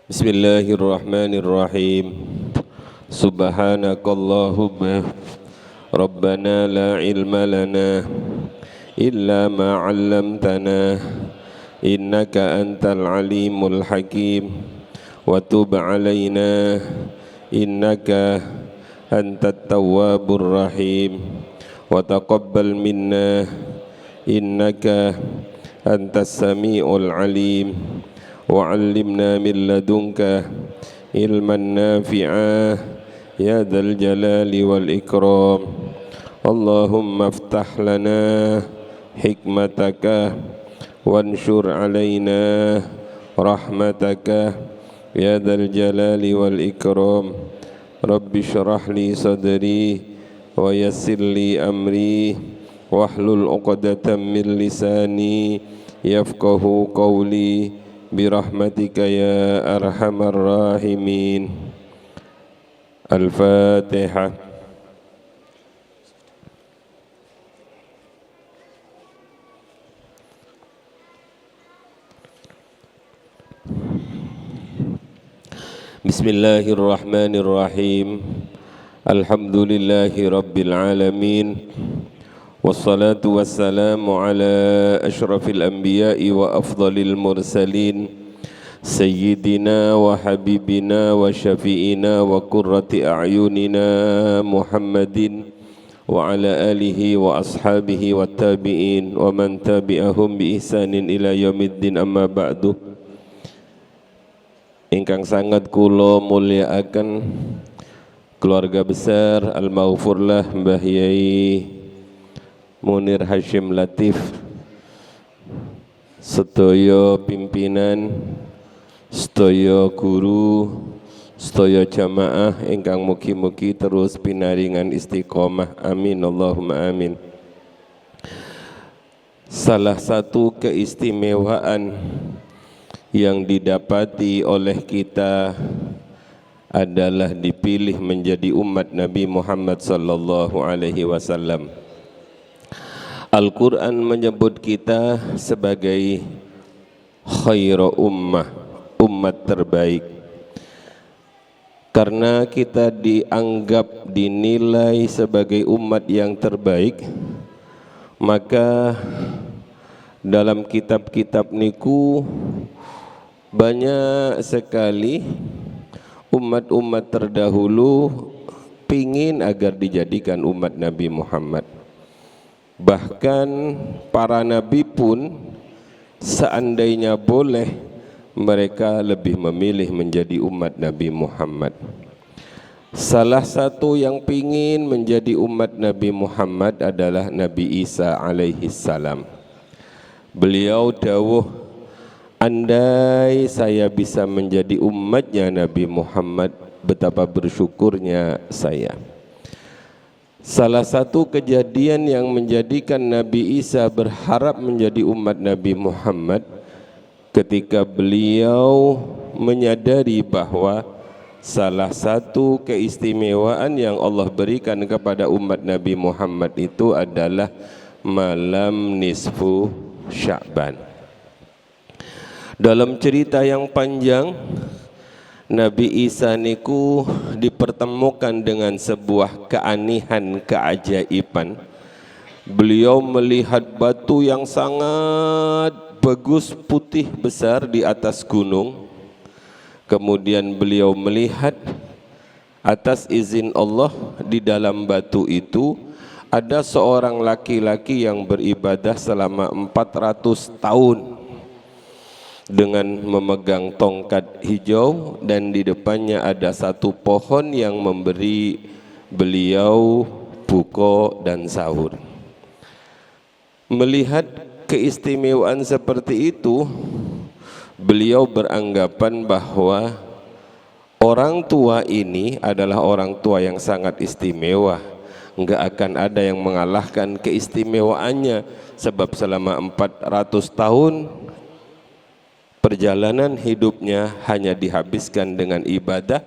Bismillahirrahmanirrahim. Subhanakallahumma Rabbana la ilma lana illa ma 'allamtana innaka antal alimul hakim wa tub 'alaina innaka antat tawwabur rahim wa taqabbal minna innaka antas sami'ul alim wa 'allimna min ladunka ilman nafi'a ya dzal jalali wal ikram. Allahumma aftah lana hikmataka wanshur 'alaina rahmataka ya dzal jalali wal ikram. Rabbi shrah li sadri wa yassir li amri wahlul 'uqdatam min lisani yafqahu qawli birahmatika ya arhamar rahimin. Al-Fatihah. Bismillahirrahmanirrahim. Alhamdulillahi rabbil alamin. Wassalatu wassalamu ala ashrafil anbiya'i wa afdalil mursalin Sayyidina wa habibina wa syafi'ina wa qurrati a'yunina Muhammadin wa ala alihi wa ashabihi wa tabi'in wa man tabi'ahum bi ihsanin ila yaumiddin, amma ba'du. Ingkang sangat kula mulyakaken keluarga besar Al-Maghfurlah Mbah Yai Munir Hashim Latif, sedaya pimpinan, sedaya guru, sedaya jamaah ingkang mugi-mugi terus pinaringan istiqomah, amin Allahumma amin. Salah satu keistimewaan yang didapati oleh kita adalah dipilih menjadi umat Nabi Muhammad sallallahu alaihi wasallam. Al-Quran menyebut kita sebagai khairu ummah, umat terbaik. Karena kita dianggap, dinilai sebagai umat yang terbaik, maka dalam kitab-kitab niku banyak sekali umat-umat terdahulu pingin agar dijadikan umat Nabi Muhammad. Bahkan para nabi pun seandainya boleh, mereka lebih memilih menjadi umat Nabi Muhammad. Salah satu yang pingin menjadi umat Nabi Muhammad adalah Nabi Isa alaihi salam. Beliau dawuh, andai saya bisa menjadi umatnya Nabi Muhammad, betapa bersyukurnya saya. Salah satu kejadian yang menjadikan Nabi Isa berharap menjadi umat Nabi Muhammad ketika beliau menyadari bahwa salah satu keistimewaan yang Allah berikan kepada umat Nabi Muhammad itu adalah malam nisfu Sya'ban. Dalam cerita yang panjang, Nabi Isa niku dipertemukan dengan sebuah keanehan, keajaiban. Beliau melihat batu yang sangat bagus, putih besar di atas gunung. Kemudian beliau melihat atas izin Allah di dalam batu itu ada seorang laki-laki yang beribadah selama 400 tahun dengan memegang tongkat hijau, dan di depannya ada satu pohon yang memberi beliau buko dan sahur. Melihat keistimewaan seperti itu, beliau beranggapan bahwa orang tua ini adalah orang tua yang sangat istimewa. Enggak akan ada yang mengalahkan keistimewaannya, sebab selama 400 tahun perjalanan hidupnya hanya dihabiskan dengan ibadah,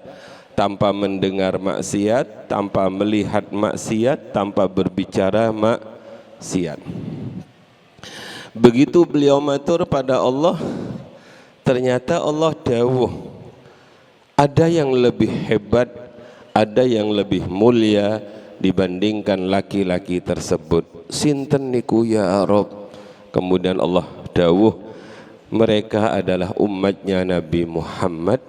tanpa mendengar maksiat, tanpa melihat maksiat, tanpa berbicara maksiat. Begitu beliau matur pada Allah, ternyata Allah dawuh, Ada yang lebih hebat, ada yang lebih mulia dibandingkan laki-laki tersebut. Sinten niku ya Rob? Kemudian Allah dawuh, mereka adalah umatnya Nabi Muhammad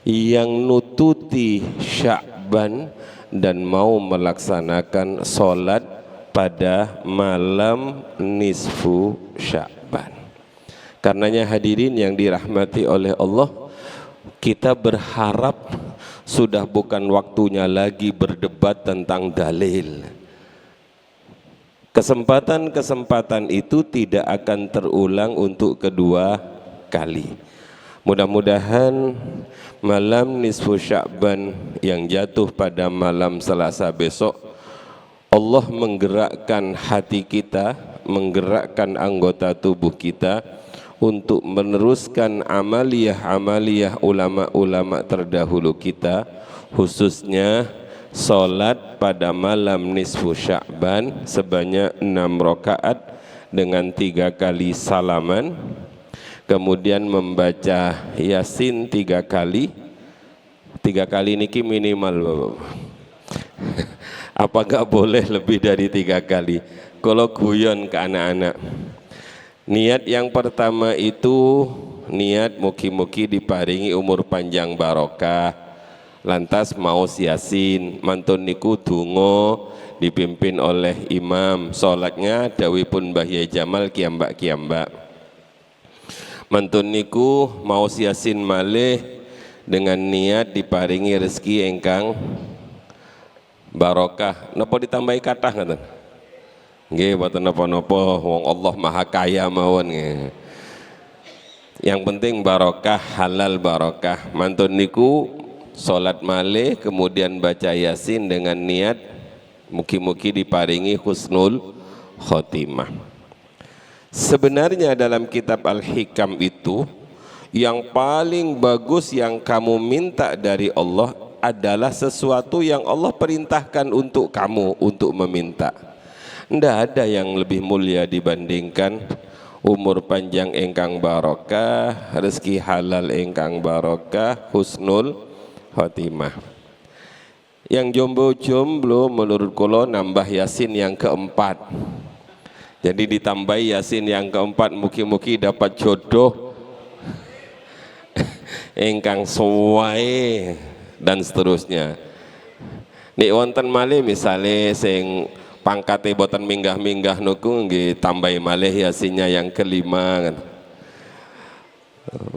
yang nututi Sya'ban dan mau melaksanakan sholat pada malam nisfu Sya'ban. Karenanya hadirin yang dirahmati oleh Allah, kita berharap sudah bukan waktunya lagi berdebat tentang dalil. Kesempatan-kesempatan itu tidak akan terulang untuk kedua kali. Mudah-mudahan malam nisfu Sya'ban yang jatuh pada malam Selasa besok, Allah menggerakkan hati kita, menggerakkan anggota tubuh kita untuk meneruskan amaliyah-amaliyah ulama-ulama terdahulu kita, khususnya sholat pada malam nisfu Sya'ban sebanyak 6 rakaat dengan 3 kali salaman, kemudian membaca Yasin 3 kali. 3 kali niki minimal Bapak. Apakah boleh lebih dari 3 kali? Kalau guyon ke anak-anak, niat yang pertama itu niat mugi-mugi diparingi umur panjang barokah, lantas maos Yasin, mantun niku donga dipimpin oleh imam, sholatnya dawuhipun Mbah Yai Jamal kiambak-kiambak. Mantun niku maos Yasin malih dengan niat diparingi rezeki engkang barokah. Napa ditambahi kathah ngoten? Nggih, boten napa-napa, wong Allah Maha Kaya mawon nggih. Yang penting barokah, halal barokah. Mantun niku salat malih kemudian baca Yasin dengan niat mugi-mugi diparingi husnul khotimah. Sebenarnya dalam kitab Al-Hikam itu yang paling bagus yang kamu minta dari Allah adalah sesuatu yang Allah perintahkan untuk kamu untuk meminta. Tidak ada yang lebih mulia dibandingkan umur panjang engkang barokah, rezeki halal engkang barokah, husnul khotimah. Yang jomblo-jomblo menurut kula nambah Yasin yang keempat. Jadi ditambahi Yasin yang keempat, mugi-mugi dapat jodoh engkang suwae dan seterusnya. Nek wonten malih misale sing pangkate boten minggah-minggah nuku nggih tambahi malih Yasinnya yang kelima.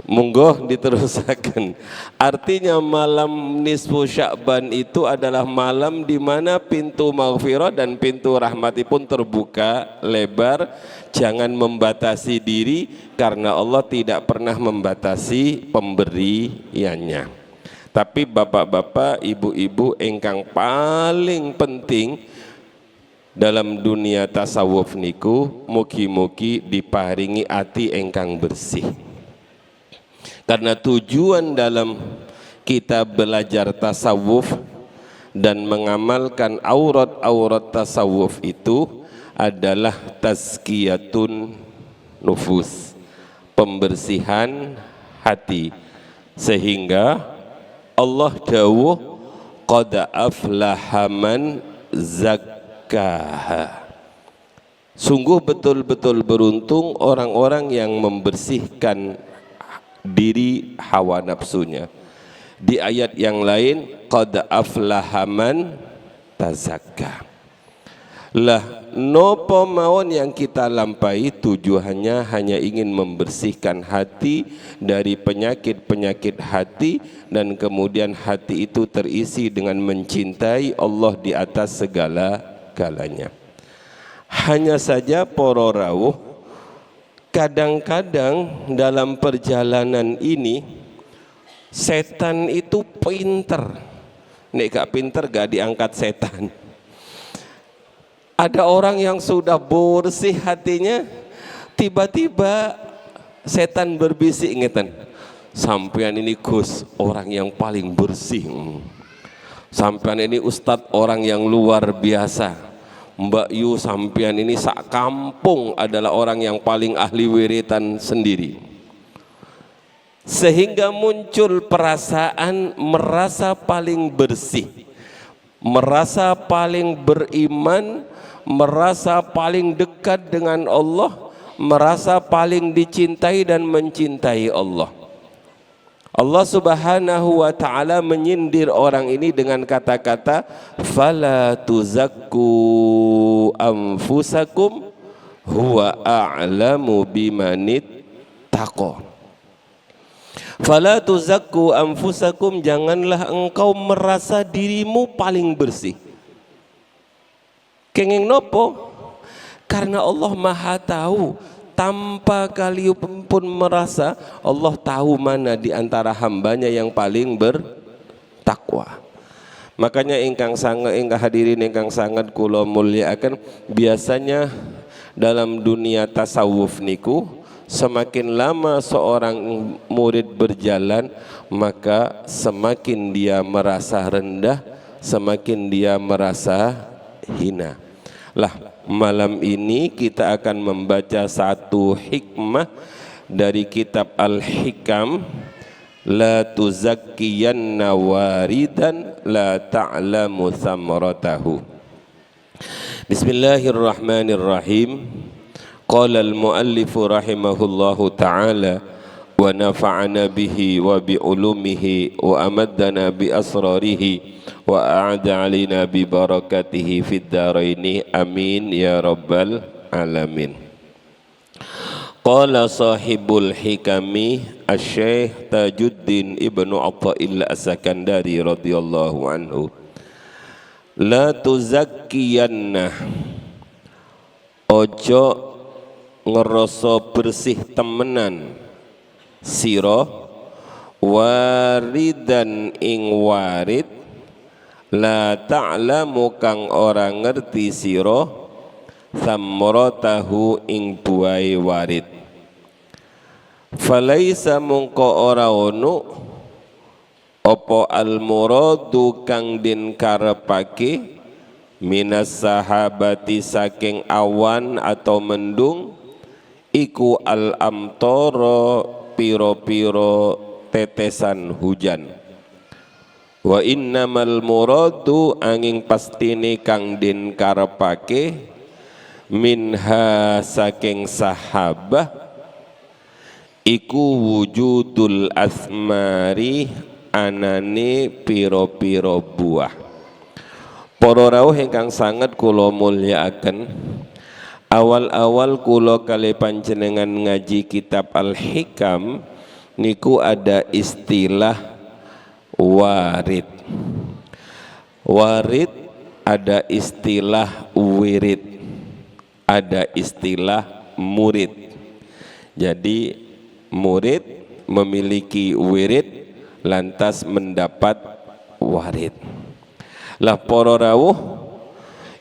Monggo diterusaken. Artinya malam nisfu Sya'ban itu adalah malam di mana pintu maghfirah dan pintu rahmatipun terbuka lebar. Jangan membatasi diri karena Allah tidak pernah membatasi pemberiannya. Tapi bapak-bapak, ibu-ibu engkang paling penting dalam dunia tasawuf niku mugi-mugi diparingi ati engkang bersih. Karena tujuan dalam kita belajar tasawuf dan mengamalkan aurat-aurat tasawuf itu adalah tazkiyatun nufus, pembersihan hati, sehingga Allah dawuh qad aflaha man zakkaha. Sungguh betul-betul beruntung orang-orang yang membersihkan diri hawa nafsunya. Di ayat yang lain qad aflaha man tazakka. Lah nopo mawon yang kita lampahi tujuannya hanya ingin membersihkan hati dari penyakit-penyakit hati, dan kemudian hati itu terisi dengan mencintai Allah di atas segala-galanya. Hanya saja para rawuh, kadang-kadang dalam perjalanan ini setan itu pinter. Nek gak pinter gak diangkat setan. Ada orang yang sudah bersih hatinya, tiba-tiba setan berbisik ngeten, sampean ini Gus orang yang paling bersih, sampean ini Ustadz orang yang luar biasa, Mbak Yu sampean ini sak kampung adalah orang yang paling ahli wiritan sendiri. sehingga muncul perasaan merasa paling bersih, merasa paling beriman, merasa paling dekat dengan Allah, merasa paling dicintai dan mencintai Allah. Allah Subhanahu wa ta'ala menyindir orang ini dengan kata-kata fala tuzakku anfusakum huwa a'lamu bimanit taqa. Fala tuzakku anfusakum, janganlah engkau merasa dirimu paling bersih. Kenging nopo? Karena Allah Maha tahu, tanpa kalian pun merasa, Allah tahu mana di antara hambanya yang paling bertakwa. Makanya ingkang hadirin ingkang sangat kula mulyakaken, biasanya dalam dunia tasawuf niku, semakin lama seorang murid berjalan, maka semakin dia merasa rendah, semakin dia merasa hina. Lah, malam ini kita akan membaca satu hikmah dari kitab Al-Hikam. La tuzakkiyanna waridan la ta'lamu thamratahu. Bismillahirrahmanirrahim. Qala al-muallifu rahimahullahu ta'ala wa nafa'ana bihi wa bi ulumihi wa amaddana bi asrarihi wa a'ada alina bi barakatihi fid daraini amin ya rabbal alamin. Qala sahibul hikami asy-syekh Tajuddin Ibnu Athaillah As-Sakandari radhiyallahu anhu, la tuzakkiyanna, ojo ngerasa bersih temenan sira waridan ing warid, la ta'lamu kang ora ngerti sira thamratahu ing buai warid. Falaisa mungko ora ono apa al muradu kang den karepake minas sahabati saking awan atau mendung, iku al amtara piro-piro tetesan hujan. Wa innamal muradu angin pastine kang den karepake minha saking sahabah iku wujudul asmari, anane piro-piro buah. Para rawuh ingkang sanget kula mulyakaken, awal-awal kula kali panjenengan ngaji kitab Al-Hikam niku ada istilah warid. Warid, ada istilah wirid, ada istilah murid. Jadi murid memiliki wirid lantas mendapat warid. Lah para rawuh,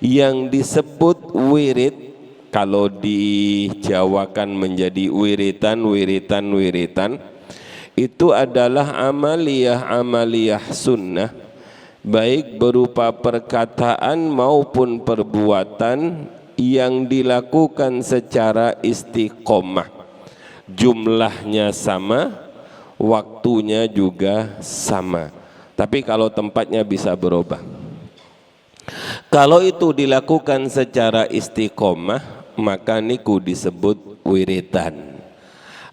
yang disebut wirid kalau dijawakan menjadi wiritan itu adalah amaliyah sunnah, baik berupa perkataan maupun perbuatan yang dilakukan secara istiqomah, jumlahnya sama, waktunya juga sama, tapi kalau tempatnya bisa berubah. Kalau itu dilakukan secara istiqomah, maka niku disebut wiridan.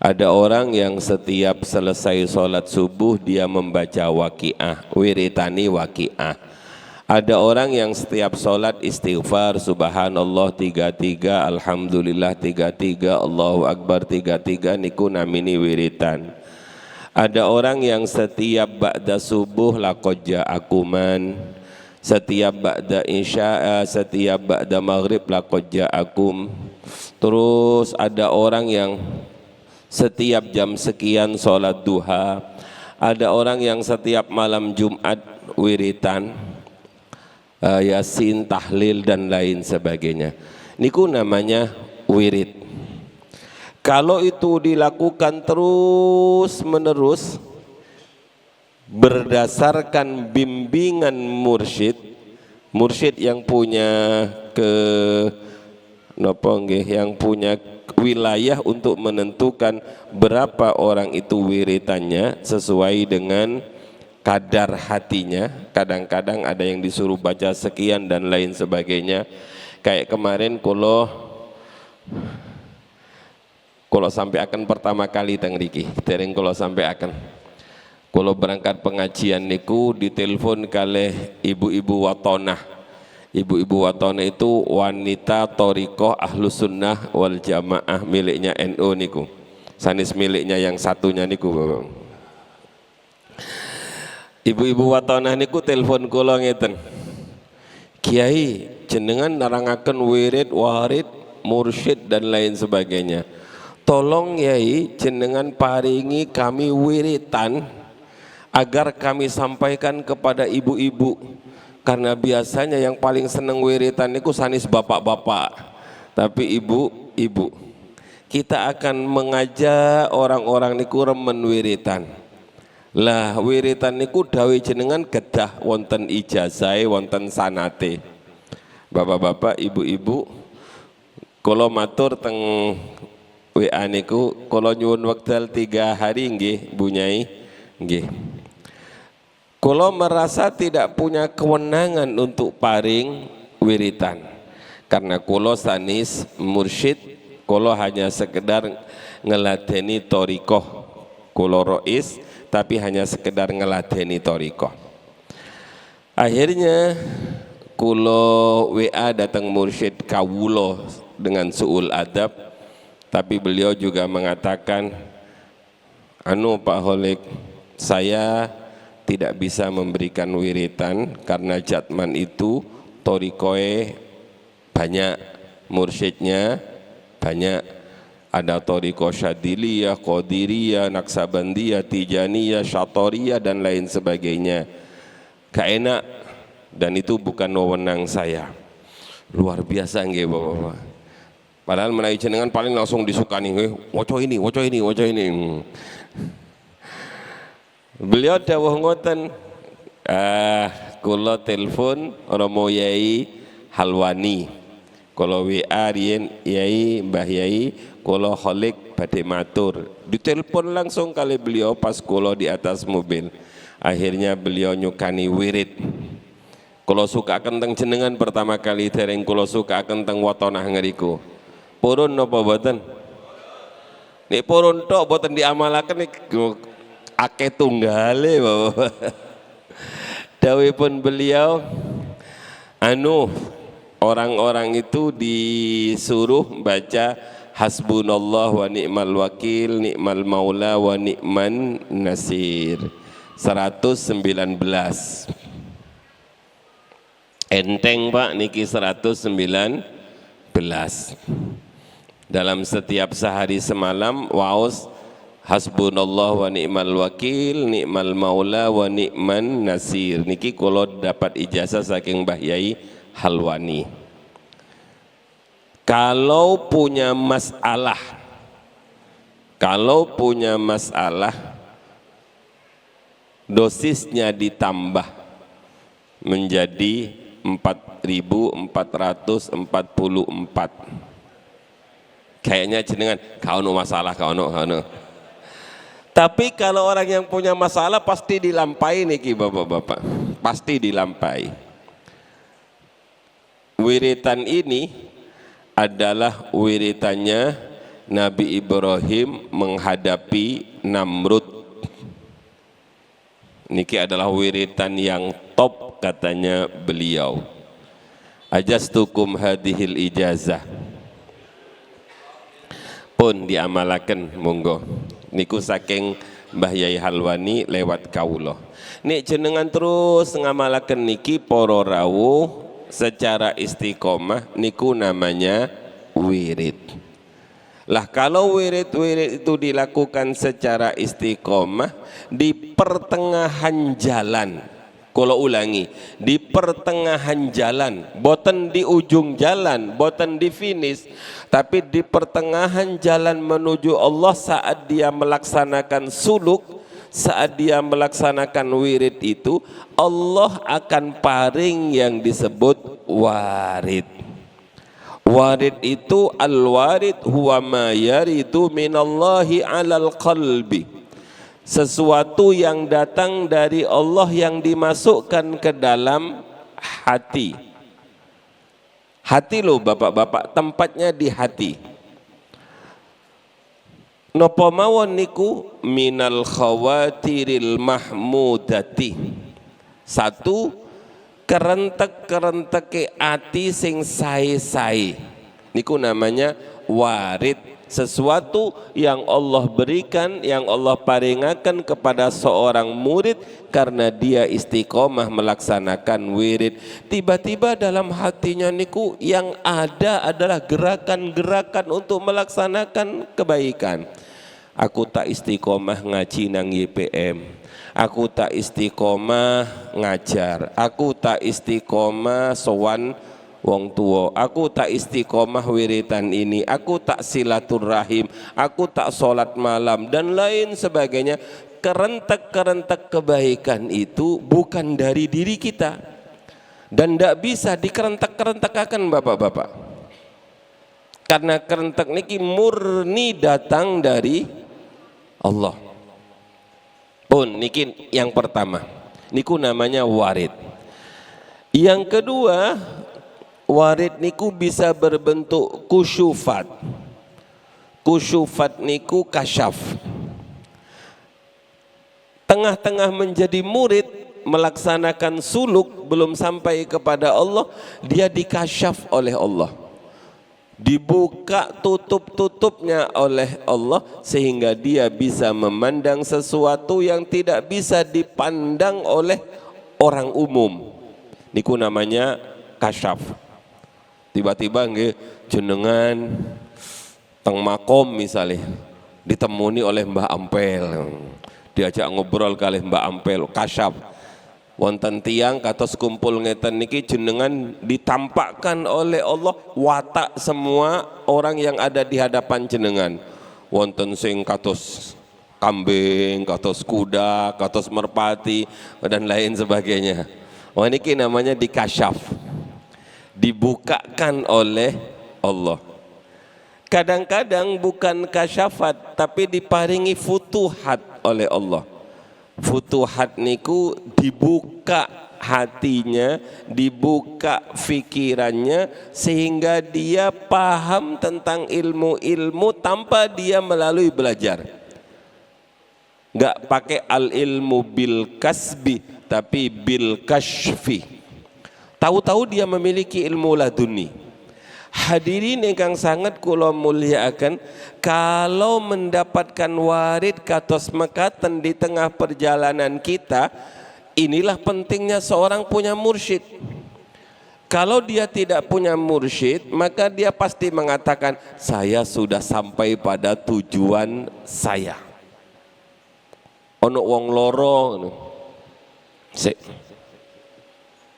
Ada orang yang setiap selesai sholat subuh dia membaca waqiah, wiritani waqiah. Ada orang yang setiap sholat istighfar subhanallah 33, alhamdulillah 33, Allahu akbar 33, niku namini wiritan. Ada orang yang setiap ba'da subuh laqad ja'akuman, setiap ba'da isya, setiap ba'da maghrib laqad ja'akum. Terus ada orang yang setiap jam sekian sholat duha. Ada orang yang setiap malam Jumat wiritan, yasin, tahlil dan lain sebagainya. Niku namanya wirid. Kalau itu dilakukan terus menerus berdasarkan bimbingan mursyid yang punya yang punya wilayah untuk menentukan berapa orang itu wiritannya sesuai dengan kadar hatinya. Kadang-kadang ada yang disuruh baca sekian dan lain sebagainya. Kayak kemarin kalau sampai akan pertama kali teng riki, dereng kalau sampai akan kalau berangkat pengajian niku ditelepon kalih ibu-ibu watonah. Ibu-ibu watonah itu wanita Thariqah Ahlus Sunnah wal Jamaah miliknya NU niku. Sanis miliknya yang satunya niku. Ibu-ibu watonah niku telepon kula ngeten. Kiai, jenengan narangaken wirid, warid, mursyid dan lain sebagainya. Tolong Yai jenengan paringi kami wiritan agar kami sampaikan kepada ibu-ibu, karena biasanya yang paling seneng wiritan itu sanis bapak-bapak, tapi ibu-ibu kita akan mengajak orang-orang niku remen wiritan. Lah wiritan niku dawe jenengan kedah wonten ijazah wonten sanate. Bapak-bapak, ibu-ibu, kula matur teng WA niku kula nyuwun wekdal 3 hari nggih Bu Nyai nggih. Kula merasa tidak punya kewenangan untuk paring wiritan karena kula sanis mursyid, kula hanya sekedar ngeladeni thariqah, kula rois tapi hanya sekedar ngeladeni thariqah. Akhirnya kula WA datang mursyid kawula dengan suul adab, tapi beliau juga mengatakan, Pak Holik, saya tidak bisa memberikan wiritan karena jatman itu thariqoe banyak, mursyidnya banyak, ada thariqoh Syadiliyah, Qadiriyah, Naksabandiyah, Tijaniyah, Syatoriyah dan lain sebagainya. Gak enak dan itu bukan wewenang saya. Luar biasa nggih Bapak-bapak. Padahal menawi jenengan paling langsung disukani, waca ini. Beliau dawuh ngoten, kula telepon Romo Yai Halwani, kula WA riyen Yai Mbah Yai, kula Kholik badhe matur. Ditelepon langsung kali beliau pas kula di atas mobil. Akhirnya beliau nyukani wirid. Kula sukaken teng jenengan pertama kali dereng kula sukaken teng watonah ngriku. Purun napa boten? Nek purun tok boten diamalaken niku akeh tunggale Bapak. Dawuhipun beliau, orang-orang itu disuruh baca hasbunallah wa ni'mal wakil, ni'mal maula wa ni'man nasir 119. Enteng Pak niki 119. Dalam setiap sehari semalam waos hasbunallah wa ni'mal wakil, ni'mal maula wa ni'man nasir. Niki kula dapat ijazah saking Mbah Yai Halwani. Kalau punya masalah dosisnya ditambah menjadi 4.444. Kayaknya jenengan kaono masalah kaono. Tapi kalau orang yang punya masalah pasti dilampai niki Bapak-bapak, pasti dilampai. Wiritan ini adalah wiritannya Nabi Ibrahim menghadapi Namrud. Niki adalah wiritan yang top katanya beliau. Ajastukum hadhil ijazah. Pun diamalaken monggo. Niku saking Mbah Yai Halwani lewat kawula. Nek jenengan terus ngamalaken niki para rawuh secara istiqomah niku namanya wirid. Lah kalau wirid itu dilakukan secara istiqomah di pertengahan jalan, kalau ulangi, di pertengahan jalan, boten di ujung jalan, boten di finish, tapi di pertengahan jalan menuju Allah saat dia melaksanakan suluk, saat dia melaksanakan wirid itu, Allah akan paring yang disebut warid. Warid itu al-warid huwa ma yaridu minallahi alal qalbi, sesuatu yang datang dari Allah yang dimasukkan ke dalam hati. Hati loh bapak-bapak, tempatnya di hati. Napa mawon niku minal khawatiril mahmudati. Satu, kerentek-kerenteke ati sing sae-sae. Niku namanya warid, sesuatu yang Allah berikan, yang Allah paringakan kepada seorang murid karena dia istiqomah melaksanakan wirid. Tiba-tiba dalam hatinya niku yang ada adalah gerakan-gerakan untuk melaksanakan kebaikan. Aku tak istiqomah ngaji nang YPM, aku tak istiqomah ngajar, aku tak istiqomah sowan wong tua, aku tak istiqomah wiritan ini, aku tak silaturahim, aku tak sholat malam dan lain sebagainya. Kerentek-kerentek kebaikan itu bukan dari diri kita dan tidak bisa dikerentek-kerentekakan bapak-bapak, karena kerentek niki murni datang dari Allah. Pun niki yang pertama, niku namanya warid. Yang kedua, warid niku bisa berbentuk kusyufat. Kusyufat niku kasyaf. Tengah-tengah menjadi murid, melaksanakan suluk belum sampai kepada Allah, dia dikasyaf oleh Allah, dibuka tutup-tutupnya oleh Allah sehingga dia bisa memandang sesuatu yang tidak bisa dipandang oleh orang umum. Niku namanya kasyaf. Tiba-tiba nggih jenengan teng makom misalnya ditemuni oleh Mbah Ampel, diajak ngobrol kali Mbah Ampel, kasyaf. Wonten tiang kados kumpul ngeten niki jenengan ditampakkan oleh Allah watak semua orang yang ada di hadapan jenengan. Wonten sing kados kambing, kados kuda, kados merpati dan lain sebagainya. Wah niki namanya dikasyaf, dibukakan oleh Allah. Kadang-kadang bukan kasyafat tapi diparingi futuhat oleh Allah. Futuhat niku dibuka hatinya, dibuka fikirannya sehingga dia paham tentang ilmu-ilmu tanpa dia melalui belajar. Enggak pakai al ilmu bil kasbi tapi bil kashfi. Tahu-tahu dia memiliki ilmu laduni. Hadirin ingkang sangat kula mulyakaken, kalau mendapatkan warid kados mekaten di tengah perjalanan kita, inilah pentingnya seorang punya mursyid. Kalau dia tidak punya mursyid, maka dia pasti mengatakan saya sudah sampai pada tujuan saya. Ono wong loro.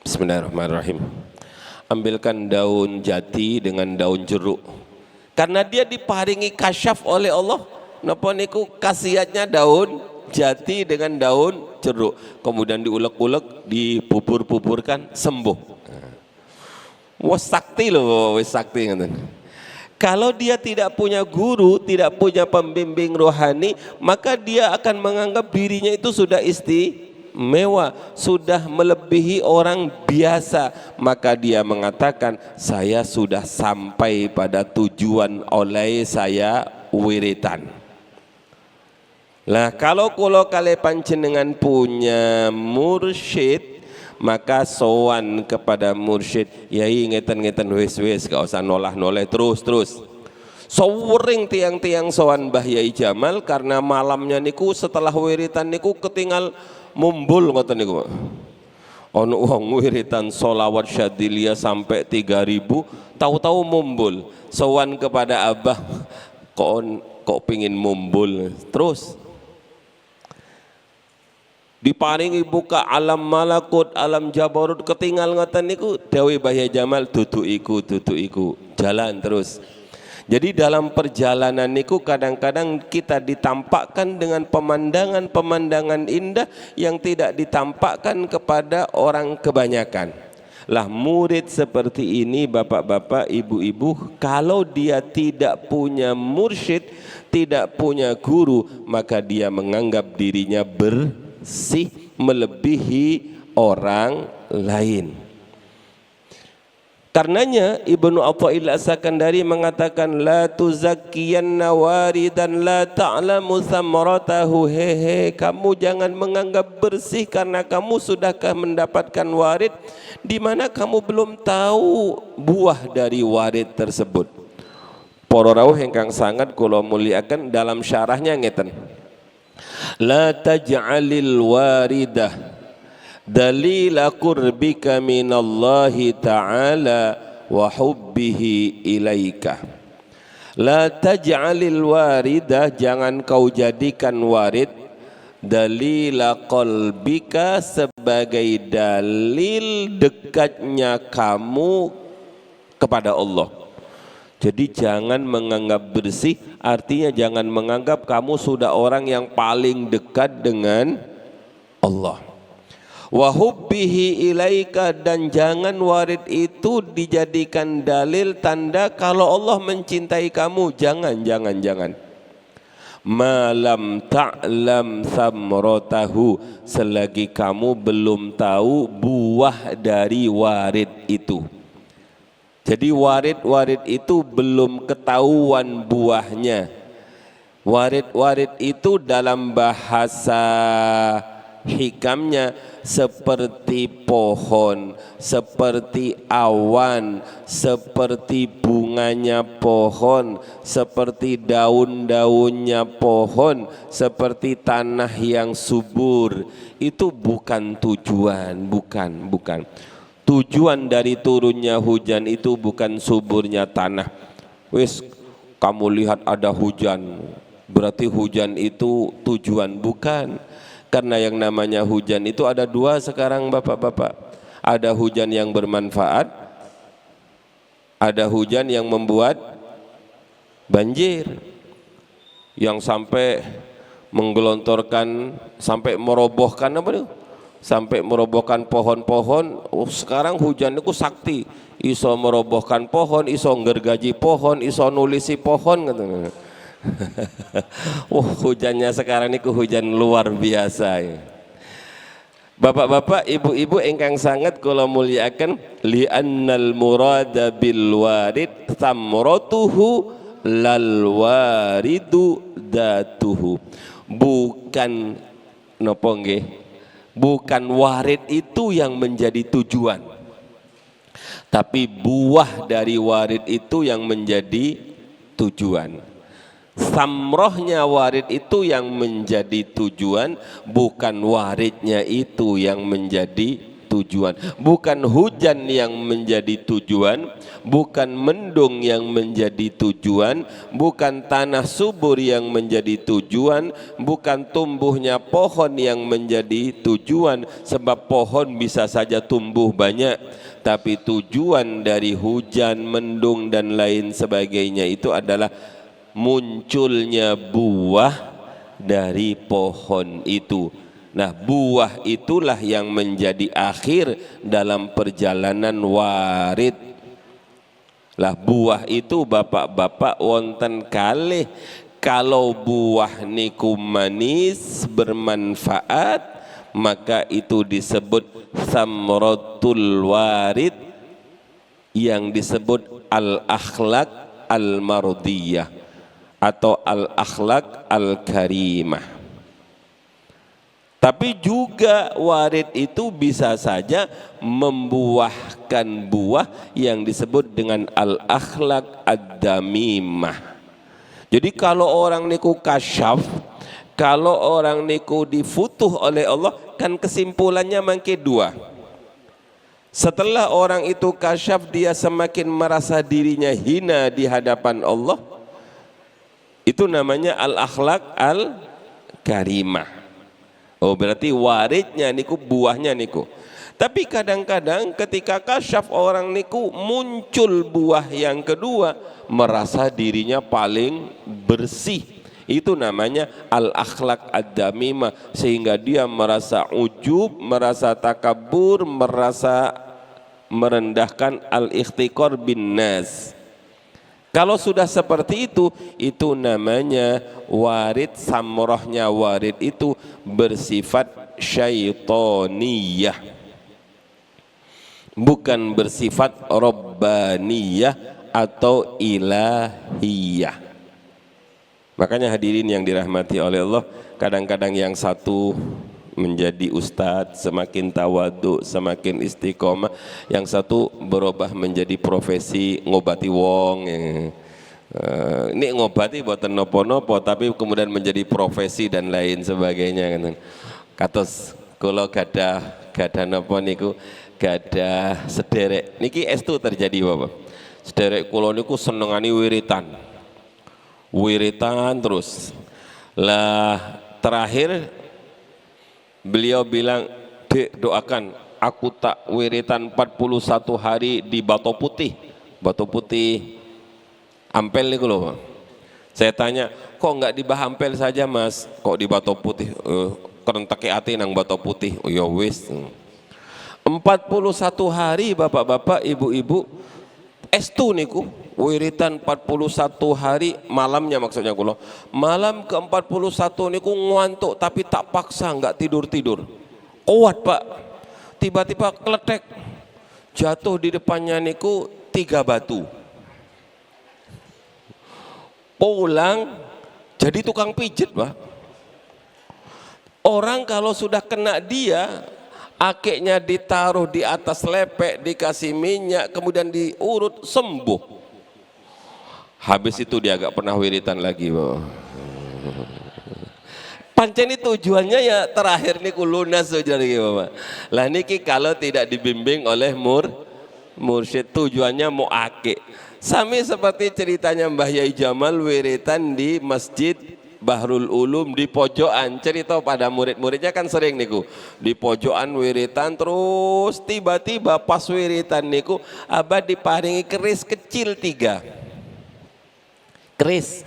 Bismillahirrahmanirrahim. Ambilkan daun jati dengan daun jeruk, karena dia diparingi kasyaf oleh Allah. Napa niku khasiatnya daun jati dengan daun jeruk, kemudian diulek-ulek, dibubur-buburkan, sembuh. Wes sakti loh, wes sakti. Kalau dia tidak punya guru, tidak punya pembimbing rohani, maka dia akan menganggap dirinya itu sudah istimewa, sudah melebihi orang biasa. Maka dia mengatakan saya sudah sampai pada tujuan oleh saya wiritan. Lah kalau kulo kale panjenengan punya mursyid, maka sowan kepada mursyid, yai ngeten-ngeten wis gak usah nolah-noleh terus. Sowering tiang-tiang sowan Mbah Yai Jamal karena malamnya niku setelah wiritan niku ketinggal mumbul ngoten niku. Ono wong wiritan sholawat syadiliyah sampai 3000, tahu-tahu mumbul. Sowan kepada Abah, kok pingin mumbul terus. Diparingi buka alam malakut, alam jabarut, ketinggal ngoten niku dawuh Mbah Yai Jamal, dudu iku, jalan terus. Jadi dalam perjalanan niku kadang-kadang kita ditampakkan dengan pemandangan-pemandangan indah yang tidak ditampakkan kepada orang kebanyakan. Lah murid seperti ini bapak-bapak, ibu-ibu, kalau dia tidak punya mursyid, tidak punya guru, maka dia menganggap dirinya bersih melebihi orang lain. Karenanya Ibnu Athaillah As-Sakandari mengatakan la tuzakkiyanna waridan la ta'lamu samaratahu. Hehe, kamu jangan menganggap bersih karena kamu sudahkah mendapatkan warid di mana kamu belum tahu buah dari warid tersebut. Para rawuh ingkang sangat kula muliakan, dalam syarahnya ngeten. La taj'alil waridah dalila qurbika minallahi ta'ala wa hubbihi ilaika. La taj'alil waridah, jangan kau jadikan warid dalila qalbika, sebagai dalil dekatnya kamu kepada Allah. Jadi jangan menganggap bersih, artinya jangan menganggap kamu sudah orang yang paling dekat dengan Allah. Wa hubbihi ilaika, dan jangan warid itu dijadikan dalil tanda kalau Allah mencintai kamu. Jangan. Malam ta'lam samratahu, selagi kamu belum tahu buah dari warid itu. Jadi warid itu belum ketahuan buahnya. Warid itu dalam bahasa hikamnya seperti pohon, seperti awan, seperti bunganya pohon, seperti daun-daunnya pohon, seperti tanah yang subur. Itu bukan tujuan, bukan. Tujuan dari turunnya hujan itu bukan suburnya tanah. Wis, kamu lihat ada hujan, berarti hujan itu tujuan, bukan. Karena yang namanya hujan itu ada dua sekarang bapak-bapak. Ada hujan yang bermanfaat, ada hujan yang membuat banjir, yang sampai menggelontorkan, sampai merobohkan apa itu? Sampai merobohkan pohon-pohon. Sekarang hujan itu sakti, iso merobohkan pohon, iso ngergaji pohon, iso nulisi pohon gitu. Hujannya sekarang ini hujan luar biasa ya. Bapak-bapak, ibu-ibu ingkang sangat kula muliakan, li'annal murada bil warid thamratuhu lal waridu datuhu. Bukan napa nggih? Bukan warid itu yang menjadi tujuan, tapi buah dari warid itu yang menjadi tujuan. Samrohnya warid itu yang menjadi tujuan, bukan waridnya itu yang menjadi tujuan. Bukan hujan yang menjadi tujuan, bukan mendung yang menjadi tujuan, bukan tanah subur yang menjadi tujuan, bukan tumbuhnya pohon yang menjadi tujuan. Sebab pohon bisa saja tumbuh banyak, tapi tujuan dari hujan, mendung dan lain sebagainya itu adalah munculnya buah dari pohon itu. Nah, buah itulah yang menjadi akhir dalam perjalanan warid. Lah buah itu bapak-bapak wonten kalih, kalau buah niku manis bermanfaat, maka itu disebut samratul warid, yang disebut al-akhlaq al-mardiyah atau al-akhlaq al-karimah. Tapi juga warid itu bisa saja membuahkan buah yang disebut dengan al-akhlaq ad-damimah. Jadi kalau orang niku kasyaf, kalau orang niku difutuh oleh Allah, kan kesimpulannya mangke dua. Setelah orang itu kasyaf, dia semakin merasa dirinya hina di hadapan Allah. Itu namanya al-akhlaq al-karimah. Oh, berarti waridnya niku, buahnya niku. Tapi kadang-kadang ketika kasyaf orang niku muncul buah yang kedua, merasa dirinya paling bersih. Itu namanya al-akhlaq ad-damimah, sehingga dia merasa ujub, merasa takabur, merasa merendahkan al-ikhtiqar bin nas. Kalau sudah seperti itu namanya warid. Samrohnya warid itu bersifat syaitoniyah, bukan bersifat rabbaniyah atau ilahiyah. Makanya hadirin yang dirahmati oleh Allah, kadang-kadang yang satu menjadi ustadz, semakin tawadhu, semakin istiqomah, yang satu berubah menjadi profesi ngobati wong. Ini ngobati boten nopo-nopo, tapi kemudian menjadi profesi dan lain sebagainya. Kados kula gadah nopo niku, gadah sederek niki estu terjadi Bapak. Sederek kula niku senengani wiritan terus. Lah terakhir beliau bilang, "Dek, doakan aku tak wiritan 41 hari di Batu Putih." Batu Putih Ampel niku loh. Saya tanya, "Kok enggak di Bahampel saja, Mas? Kok di Batu Putih?" Kerentake ati nang Batu Putih. Oh ya wis. 41 hari Bapak-bapak, Ibu-ibu, estu niku wiritan 41 hari malamnya, maksudnya kula. Malam ke-41 niku ngantuk tapi tak paksa enggak tidur-tidur. Kuat, Pak. Tiba-tiba kletek. Jatuh di depannya niku 3 batu. Pulang jadi tukang pijit, Pak. Orang kalau sudah kena dia, akeknya ditaruh di atas lepek, dikasih minyak, kemudian diurut, sembuh. Habis itu dia agak pernah wiritan lagi, Pak. Pancen ini tujuannya ya terakhir niku lunas saja lagi, Bapak. Lah niki kalau tidak dibimbing oleh mursyid, tujuannya mau akik. Sami seperti ceritanya Mbah Yai Jamal wiritan di Masjid Bahrul Ulum di pojokan. Cerita pada murid-muridnya kan sering niku di pojokan wiritan, terus tiba-tiba pas wiritan niku abah diparingi keris kecil 3 keris.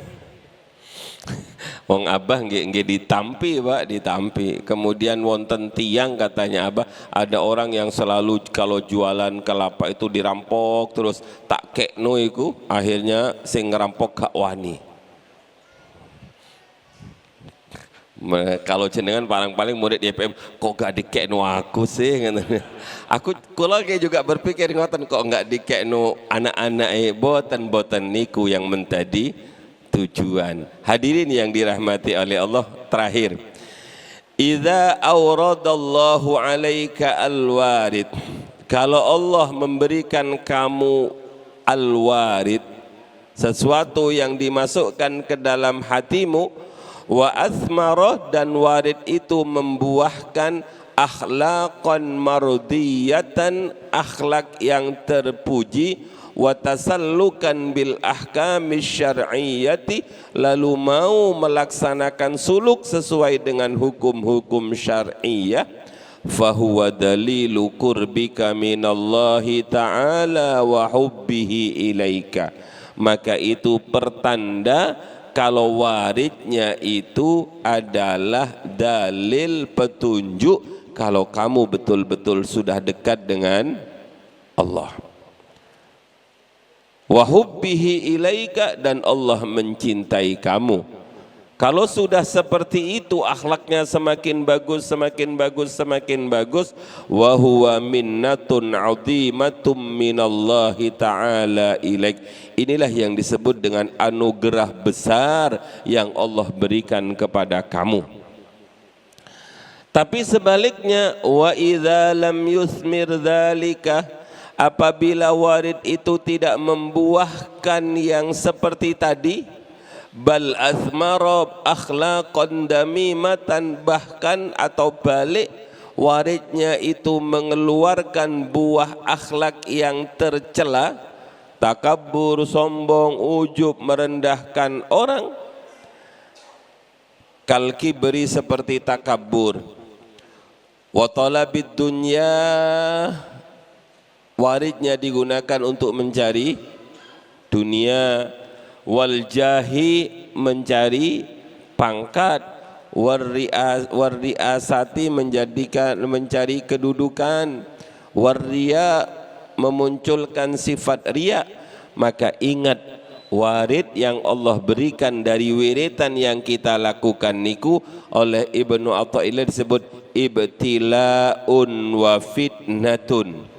Wong abah nggih ditampi, Pak, ditampi. Kemudian wonten tiang, katanya abah, ada orang yang selalu kalau jualan kelapa itu dirampok terus, tak kekno iku, akhirnya sing ngerampok gak wani. Kalau jenengan paling murid YPM, kok gak dikekno aku sih? Aku kula juga berpikir ngoten, kok gak dikekno anak-anak boten niku yang menjadi tujuan. Hadirin yang dirahmati oleh Allah, terakhir, idza auradallahu alaika alwarid, kalau Allah memberikan kamu alwarid, sesuatu yang dimasukkan ke dalam hatimu, wa athmarah, dan warid itu membuahkan akhlaqan mardiyatan, akhlak yang terpuji, wa tasallukan bil ahkami syar'iyyati, lalu mau melaksanakan suluk sesuai dengan hukum-hukum syar'iyyah, fahuwa dalilu qurbika minallahi ta'ala wa hubbihi ilaika, maka itu pertanda kalau waridnya itu adalah dalil petunjuk kalau kamu betul-betul sudah dekat dengan Allah. Wa hubbihi ilaika, dan Allah mencintai kamu. Kalau sudah seperti itu, akhlaknya semakin bagus, semakin bagus, semakin bagus. Wa huwa minnatun 'azimatum minallahi ta'ala ilaik. Inilah yang disebut dengan anugerah besar yang Allah berikan kepada kamu. Tapi sebaliknya, wa idza lam yusmir dzalika, apabila warid itu tidak membuahkan yang seperti tadi, bal athmara akhlaqan damimatan, bahkan atau balik, waridnya itu mengeluarkan buah akhlak yang tercela, takabur, sombong, ujub, merendahkan orang, kal kibri, seperti takabur, wa talabid dunya, waridnya digunakan untuk mencari dunia, wal jahi, mencari pangkat, warriasati, mencari kedudukan, warriya, memunculkan sifat riya, maka ingat warid yang Allah berikan dari wiritan yang kita lakukan niku oleh Ibnu Athaillah disebut ibtilaun wa fitnatun.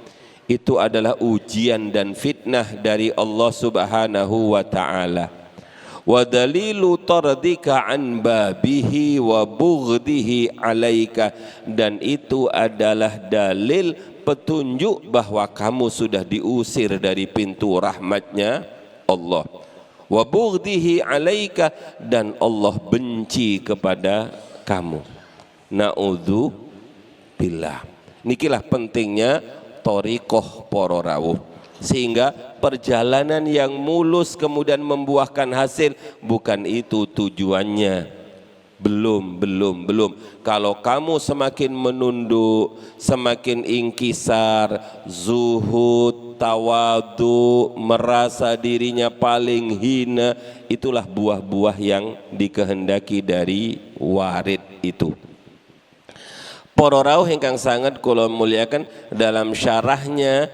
Itu adalah ujian dan fitnah dari Allah Subhanahu wa ta'ala. Wa dalilu tardika an babihi wa bughdihi alaika, dan itu adalah dalil petunjuk bahwa kamu sudah diusir dari pintu rahmatnya Allah. Wa bughdihi alaika, dan Allah benci kepada kamu. Na'udzu billah. Nikilah pentingnya thariqah para rawuh, sehingga perjalanan yang mulus kemudian membuahkan hasil, bukan itu tujuannya. Belum. Kalau kamu semakin menunduk, semakin ingkisar, zuhud, tawadu, merasa dirinya paling hina, itulah buah-buah yang dikehendaki dari warid itu. Para rawuh ingkang sangat kula muliakan, dalam syarahnya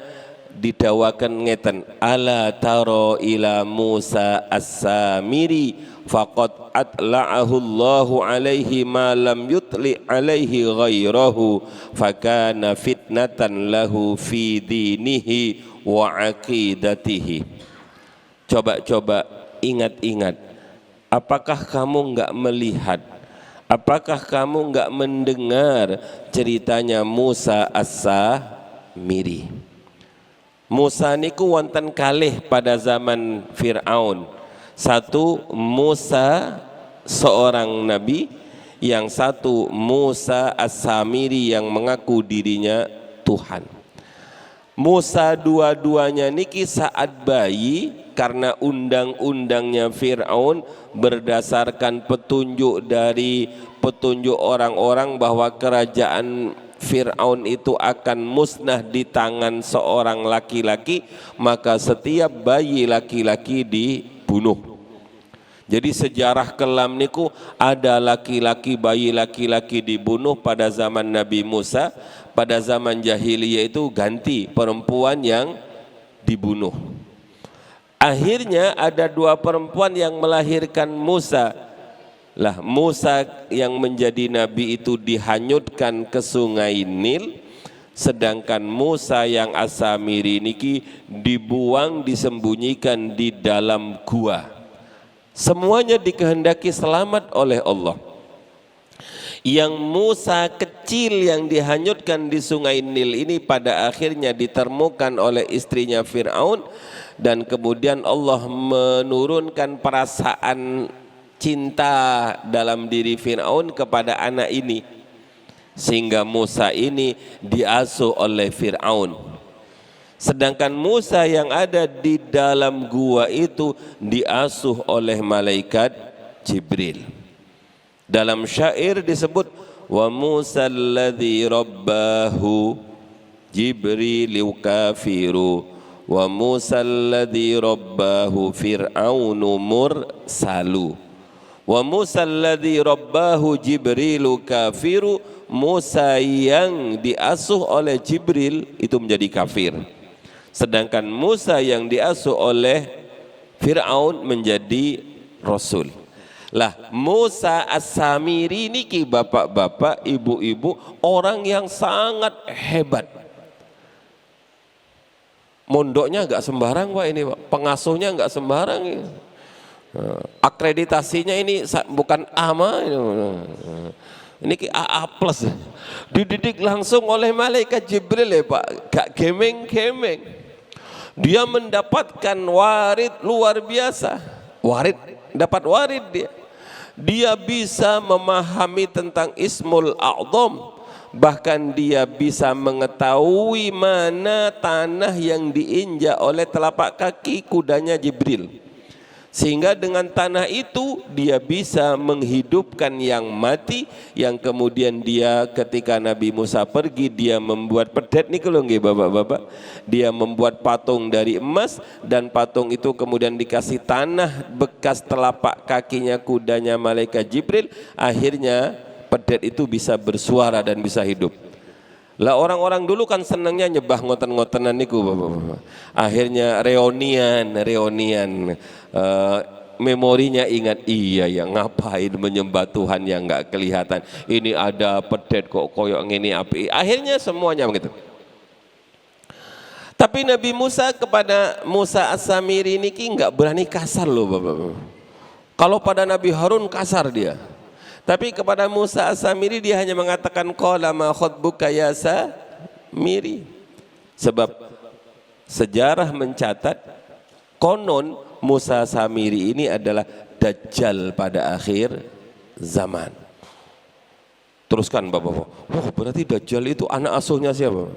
didawakan ngeten, ala taro ila Musa as-Samiri faqad atla'ahu Allahu alaihi ma lam yutli alaihi ghairahu fakana fitnatan lahu fi dinihi wa aqidatihi. Coba ingat-ingat, apakah kamu enggak melihat, apakah kamu enggak mendengar ceritanya Musa as-Samiri? Musa niku wonten kalih pada zaman Fir'aun. Satu Musa seorang nabi, yang satu Musa as-Samiri yang mengaku dirinya Tuhan. Musa dua-duanya niki saat bayi, karena undang-undangnya Fir'aun berdasarkan petunjuk dari petunjuk orang-orang bahwa kerajaan Fir'aun itu akan musnah di tangan seorang laki-laki, maka setiap bayi laki-laki dibunuh. Jadi sejarah kelam niku ada laki-laki, bayi laki-laki dibunuh pada zaman Nabi Musa. Pada zaman jahiliyah itu ganti, perempuan yang dibunuh. Akhirnya ada dua perempuan yang melahirkan Musa. Lah Musa yang menjadi nabi itu dihanyutkan ke sungai Nil, sedangkan Musa yang as-Samiri niki dibuang, disembunyikan di dalam gua. Semuanya dikehendaki selamat oleh Allah. Yang Musa kecil yang dihanyutkan di sungai Nil ini pada akhirnya ditemukan oleh istrinya Fir'aun, dan kemudian Allah menurunkan perasaan cinta dalam diri Fir'aun kepada anak ini, sehingga Musa ini diasuh oleh Fir'aun. Sedangkan Musa yang ada di dalam gua itu diasuh oleh malaikat Jibril. Dalam syair disebut, wa Musa alladhi rabbahu Jibrilu kafiru wa Musa alladhi rabbahu Fir'aunu mursalu. Wa Musa alladhi rabbahu Jibrilu kafiru, Musa yang diasuh oleh Jibril itu menjadi kafir, sedangkan Musa yang diasuh oleh Fir'aun menjadi rasul. Lah Musa as-Samiri niki bapak-bapak, ibu-ibu, orang yang sangat hebat. Mondoknya enggak sembarang Pak ini Pak, pengasuhnya enggak sembarang ini. Akreditasinya ini bukan AMA ini AA plus, dididik langsung oleh malaikat Jibril ya Pak, gak gemeng-gemeng. Dia mendapatkan warid luar biasa, dapat warid dia bisa memahami tentang Ismul A'zam, bahkan dia bisa mengetahui mana tanah yang diinjak oleh telapak kaki kudanya Jibril, sehingga dengan tanah itu dia bisa menghidupkan yang mati, yang kemudian dia ketika Nabi Musa pergi dia membuat pedet nih kalau nggih bapak-bapak, dia membuat patung dari emas, dan patung itu kemudian dikasih tanah bekas telapak kakinya kudanya malaikat Jibril, akhirnya pedet itu bisa bersuara dan bisa hidup. Lah orang-orang dulu kan senangnya nyebah ngoten-ngotenan niku Bapak-bapak. Akhirnya reunian, memorinya ingat, iya ya ngapain menyembah Tuhan yang nggak kelihatan. Ini ada pedet kok koyok ngini api. Akhirnya semuanya begitu. Tapi Nabi Musa kepada Musa As-Samiri niki nggak berani kasar loh Bapak-bapak. Kalau pada Nabi Harun kasar dia. Tapi kepada Musa As-Samiri dia hanya mengatakan qala ma khatbuka ya Samiri. Sebab sejarah mencatat konon Musa Samiri ini adalah Dajjal pada akhir zaman. Teruskan Bapak-bapak. Oh, berarti Dajjal itu anak asuhnya siapa?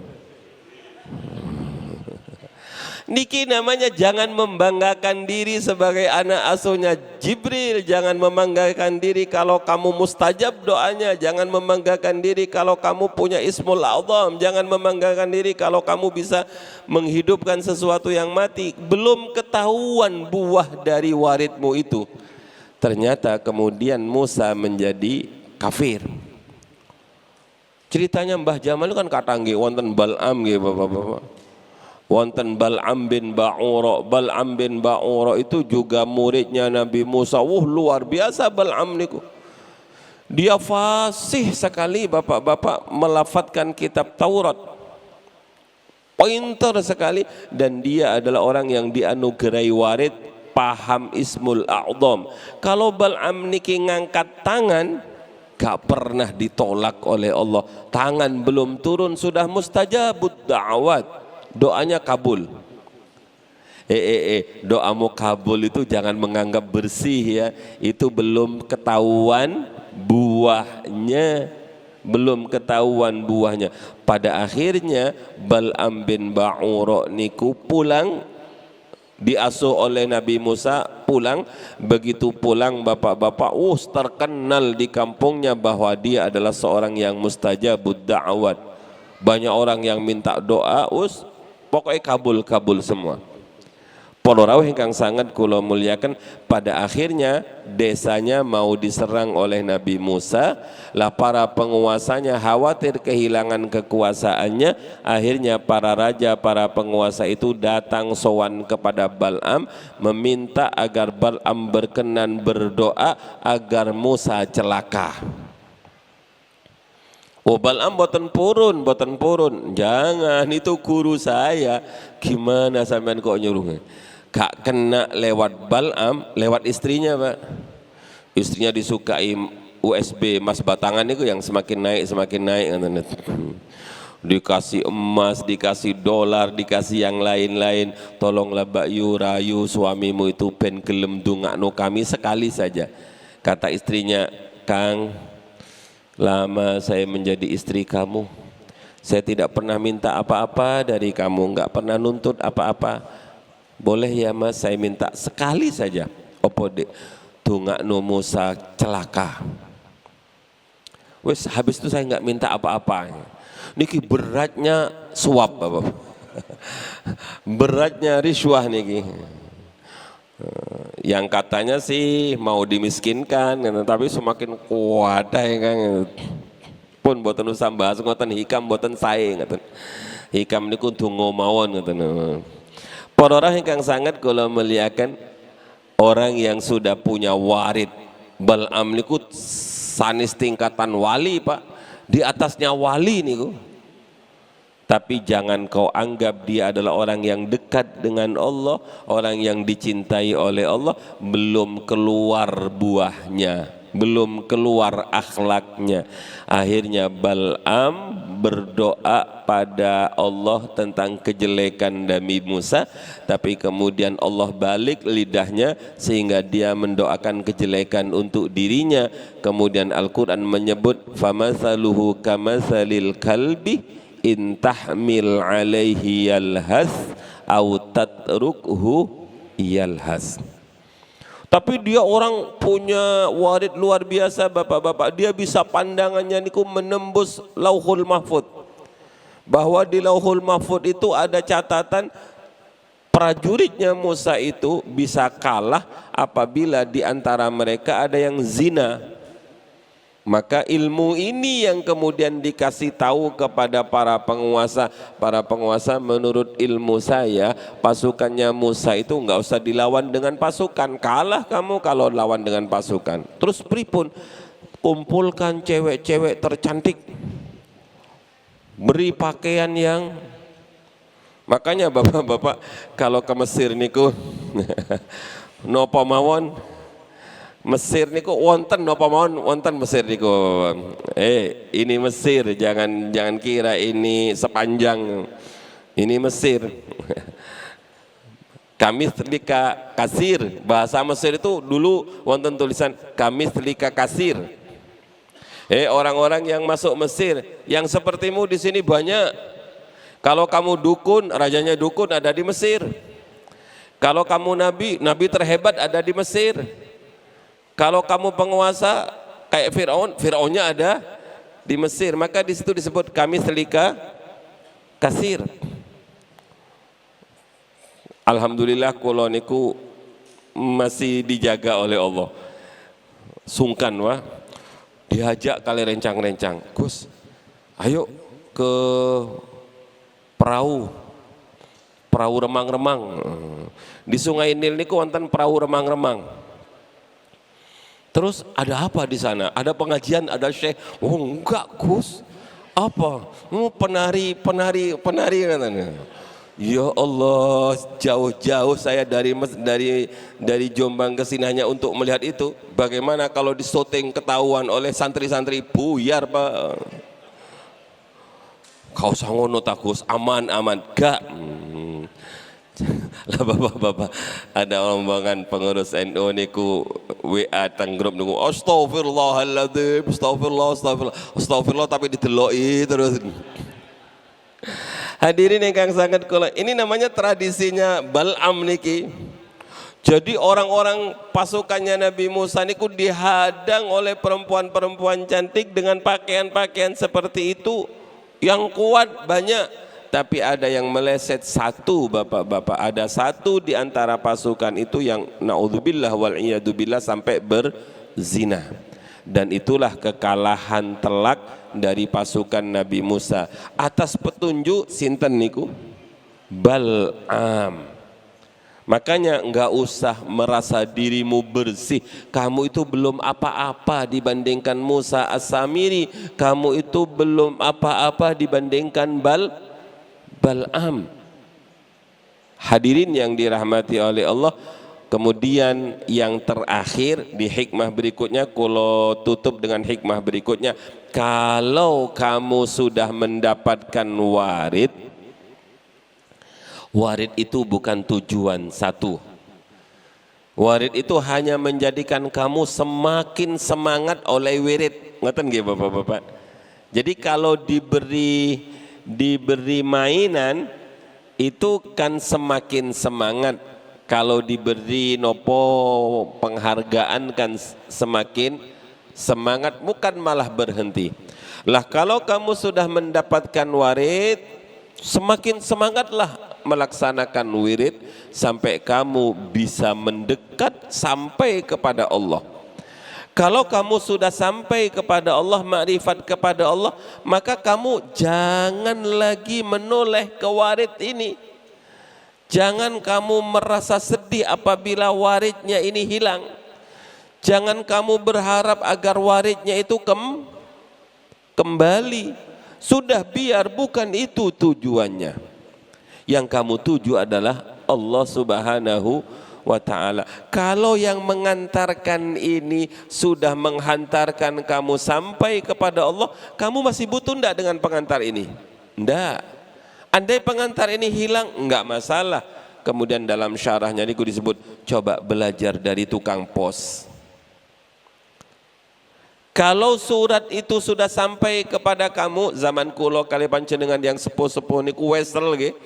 Niki namanya jangan membanggakan diri sebagai anak asuhnya Jibril. Jangan membanggakan diri kalau kamu mustajab doanya. Jangan membanggakan diri kalau kamu punya Ismul A'zam. Jangan membanggakan diri kalau kamu bisa menghidupkan sesuatu yang mati. Belum ketahuan buah dari waridmu itu. Ternyata kemudian Musa menjadi kafir. Ceritanya Mbah Jamal kan katangge wonten Bal'am nggih Bapak-bapak. Wonten Bal'am bin Ba'ura. Bal'am bin Ba'ura itu juga muridnya Nabi Musa. Luar biasa Bal'am niku. Dia fasih sekali Bapak-bapak melafadzkan kitab Taurat. Pointer sekali, dan dia adalah orang yang dianugerahi warid paham Ismul A'zam. Kalau Bal'am niki ngangkat tangan gak pernah ditolak oleh Allah. Tangan belum turun sudah mustajabud da'awat. Doanya kabul. Doamu kabul itu jangan menganggap bersih ya. Itu belum ketahuan buahnya. Belum ketahuan buahnya. Pada akhirnya Bal'am bin Ba'ura niku pulang, diasuh oleh Nabi Musa, pulang. Begitu pulang Bapak-bapak terkenal di kampungnya bahwa dia adalah seorang yang mustajabud da'awat. Banyak orang yang minta doa pokoknya kabul semua. Para rawuh ingkang sangat kula muliakan, pada akhirnya desanya mau diserang oleh Nabi Musa. Lah para penguasanya khawatir kehilangan kekuasaannya. Akhirnya para raja, para penguasa itu datang sowan kepada Bal'am, meminta agar Bal'am berkenan berdoa agar Musa celaka. Bal'am boten purun. Jangan, itu guru saya. Gimana sampean kok nyuruh? Gak kena lewat Bal'am, lewat istrinya Pak. Istrinya disukai USB emas batangan itu yang semakin naik. Dikasih emas, dikasih dolar, dikasih yang lain-lain. Tolonglah Mbak Yu, rayu suamimu itu ben gelem dungakno kami sekali saja. Kata istrinya, Kang, lama saya menjadi istri kamu, saya tidak pernah minta apa-apa dari kamu, enggak pernah nuntut apa-apa. Boleh ya Mas, saya minta sekali saja. Opo dek, dungakno Musa celaka. Wes habis itu saya enggak minta apa-apa. Niki beratnya suap Bapak. Beratnya riswah niki. Yang katanya sih mau dimiskinkan, tapi semakin kuat kan. Pun boten usah bahas ngoten hikam boten sae ngoten. Hikam niku donga mawon ngoten. Para orang ingkang sangat kula muliakan, orang yang sudah punya warid. Bal'am niku sanis tingkatan wali Pak, di atasnya wali niku. Tapi jangan kau anggap dia adalah orang yang dekat dengan Allah, orang yang dicintai oleh Allah, belum keluar buahnya, belum keluar akhlaknya. Akhirnya Bal'am berdoa pada Allah tentang kejelekan Nabi Musa, tapi kemudian Allah balik lidahnya sehingga dia mendoakan kejelekan untuk dirinya. Kemudian Al-Quran menyebut famathaluhu kamathalil kalbi in tahmil alaihi yalhas au tatrukhu yalhas. Tapi dia orang punya warid luar biasa Bapak-bapak. Dia bisa pandangannya niku menembus Lauhul Mahfud. Bahwa di Lauhul Mahfud itu ada catatan prajuritnya Musa itu bisa kalah apabila di antara mereka ada yang zina. Maka ilmu ini yang kemudian dikasih tahu kepada para penguasa. Para penguasa, menurut ilmu saya, pasukannya Musa itu nggak usah dilawan dengan pasukan. Kalah kamu kalau lawan dengan pasukan. Terus pripun? Kumpulkan cewek-cewek tercantik, beri pakaian yang, makanya bapak-bapak kalau ke Mesir niku nopo mawon, Mesir niku wonten napa mawon, wonten Mesir niku. Ini Mesir, jangan kira ini sepanjang. Ini Mesir. Kamis telika kasir, bahasa Mesir itu dulu wonten tulisan kamis telika kasir. Orang-orang yang masuk Mesir, yang sepertimu di sini banyak. Kalau kamu dukun, rajanya dukun ada di Mesir. Kalau kamu nabi terhebat ada di Mesir. Kalau kamu penguasa kayak Fir'aunnya ada di Mesir. Maka di situ disebut kami selika kasir. Alhamdulillah kula niku masih dijaga oleh Allah. Sungkan wah, diajak kali rencang-rencang, Gus, ayo ke perahu remang-remang. Di Sungai Nil niku wonten perahu remang-remang. Terus ada apa di sana? Ada pengajian, ada syekh. Oh enggak Gus, apa? Penari katanya. Ya Allah, jauh-jauh saya dari Jombang ke sini hanya untuk melihat itu. Bagaimana kalau disyuting ketahuan oleh santri-santri, buyar Pak. Kau sangono takus, aman gak. Lah bapak-bapak, ada rombongan pengurus NU niku WA teng grup niku, astagfirullahaladzim, astagfirullah tapi dideloki terus. Hadirin yang sangat kula, ini namanya tradisinya Bal'am niki. Jadi orang-orang pasukannya Nabi Musa niku dihadang oleh perempuan-perempuan cantik dengan pakaian-pakaian seperti itu. Yang kuat banyak, tapi ada yang meleset satu bapak-bapak. Ada satu di antara pasukan itu yang naudzubillah wal iyadubillah sampai berzina. Dan itulah kekalahan telak dari pasukan Nabi Musa atas petunjuk sinten niku? Bal'am. Makanya enggak usah merasa dirimu bersih. Kamu itu belum apa-apa dibandingkan Musa As-Samiri. Kamu itu belum apa-apa dibandingkan Bal'am. Hadirin yang dirahmati oleh Allah. Kemudian yang terakhir di hikmah berikutnya, kalau tutup dengan hikmah berikutnya, kalau kamu sudah mendapatkan warid itu bukan tujuan satu. Warid itu hanya menjadikan kamu semakin semangat oleh wirid. Ngoten nggih Bapak-bapak. Jadi kalau diberi mainan itu kan semakin semangat. Kalau diberi nopo penghargaan kan semakin semangat, bukan malah berhenti. Lah kalau kamu sudah mendapatkan warid, semakin semangatlah melaksanakan wirid sampai kamu bisa mendekat sampai kepada Allah. Kalau kamu sudah sampai kepada Allah, makrifat kepada Allah, maka kamu jangan lagi menoleh ke warid ini. Jangan kamu merasa sedih apabila waridnya ini hilang. Jangan kamu berharap agar waridnya itu kembali. Sudah biar, bukan itu tujuannya. Yang kamu tuju adalah Allah Subhanahu wa ta'ala. Kalau yang mengantarkan ini sudah menghantarkan kamu sampai kepada Allah, kamu masih butuh enggak dengan pengantar ini? Enggak. Andai pengantar ini hilang, enggak masalah. Kemudian dalam syarahnya ini disebut, coba belajar dari tukang pos. Kalau surat itu sudah sampai kepada kamu, zaman kulo kali panjenengan yang sepuh-sepuh niku wesel nggih.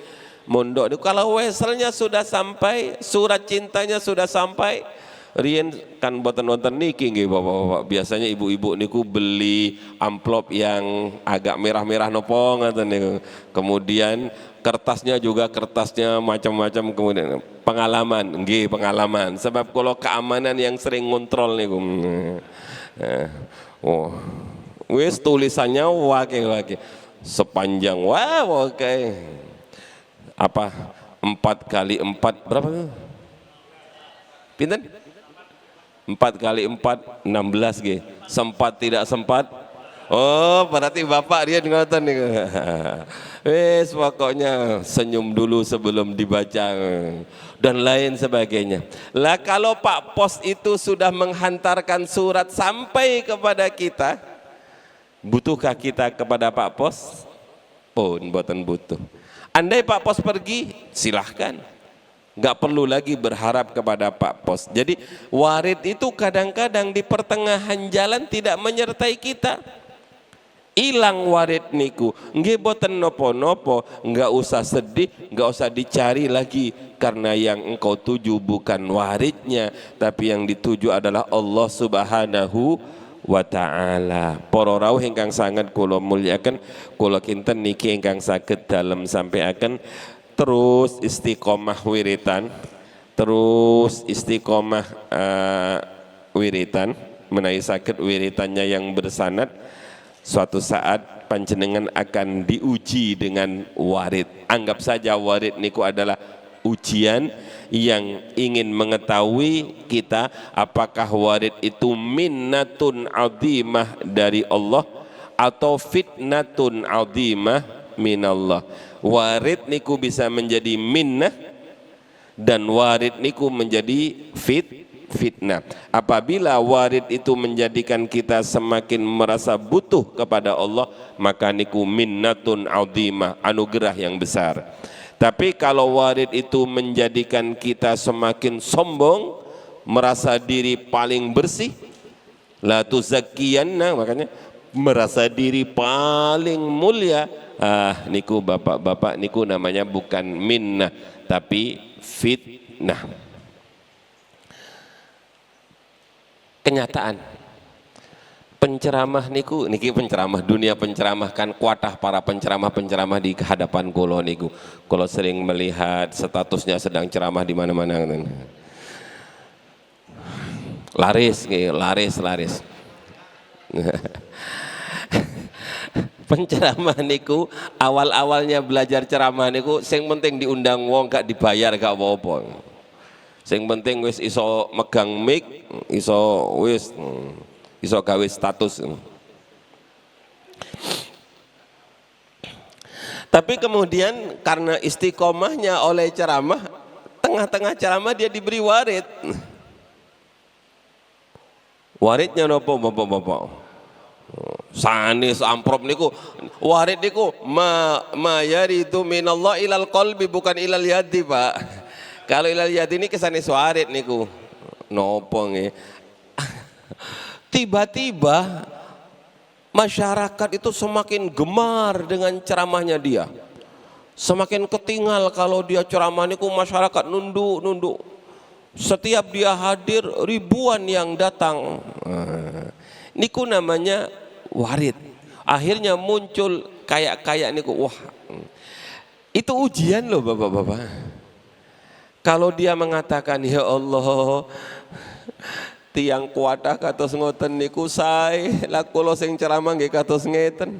Mondok niku kalau weselnya sudah sampai, surat cintanya sudah sampai, riyen kan boten wonten niki nggih Bapak-bapak. Biasanya ibu-ibu niku beli amplop yang agak merah-merah nopo ngoten niku. Kemudian kertasnya juga kertasnya macam-macam, kemudian pengalaman sebab kalau keamanan yang sering ngontrol niku. Oh, wis tulisannya wake sepanjang oke. Apa 4 kali 4 berapa? Pinten? 4 kali 4 16 G. Sempat tidak sempat? Oh, berarti Bapak dia ngoten nih. Wes pokoknya senyum dulu sebelum dibaca dan lain sebagainya. Lah kalau Pak Pos itu sudah menghantarkan surat sampai kepada kita, butuhkah kita kepada Pak Pos? Pun mboten butuh. Andai Pak Pos pergi, silahkan. Nggak perlu lagi berharap kepada Pak Pos. Jadi warid itu kadang-kadang di pertengahan jalan tidak menyertai kita. Hilang warid niku, nggih boten nopo-nopo, nggak usah sedih, nggak usah dicari lagi, karena yang engkau tuju bukan waridnya, tapi yang dituju adalah Allah Subhanahu wa ta'ala. Para rawuh ingkang sangat kula mulyaken, kula kinten niki ingkang saged dalem sampai akan terus istiqomah wiritan, terus istiqomah wiritan, menawi saged wiritannya yang bersanad. Suatu saat panjenengan akan diuji dengan warid. Anggap saja warid niku adalah ujian yang ingin mengetahui kita apakah warid itu minnatun azimah dari Allah atau fitnatun azimah minallah. Warid niku bisa menjadi minnah dan warid niku menjadi fitnah. Apabila warid itu menjadikan kita semakin merasa butuh kepada Allah, maka niku minnatun azimah, anugerah yang besar. Tapi kalau warid itu menjadikan kita semakin sombong, merasa diri paling bersih, la tuzakkiyanna, makanya merasa diri paling mulia, niku bapak-bapak niku namanya bukan minnah tapi fitnah. Kenyataan penceramah niku niki penceramah dunia penceramah kan kuatah para penceramah di hadapan kula niku. Kula sering melihat statusnya sedang ceramah di mana-mana. Laris. Penceramah niku awal-awalnya belajar ceramah niku sing penting diundang wong gak dibayar gak apa-apa. Sing penting wis iso megang mic, iso gawe status. Tapi kemudian karena istiqomahnya oleh ceramah, tengah-tengah ceramah dia diberi warid. Waridnya nopo bapak-bapak? Sanis amprop niku, warid niku ma yaridu minallah ilal qalbi bukan ilal yadi, Pak. Kalau ilal yadi ini kesane warid niku. Nopo nggih. Tiba-tiba masyarakat itu semakin gemar dengan ceramahnya dia. Semakin ketinggal kalau dia ceramah niku, masyarakat nunduk. Setiap dia hadir ribuan yang datang. Niku namanya warid. Akhirnya muncul kayak niku, wah. Itu ujian loh bapak-bapak. Kalau dia mengatakan ya Allah tiang kuatah kados ngoten niku sae, lah kula sing ceramah nggih kados ngeten.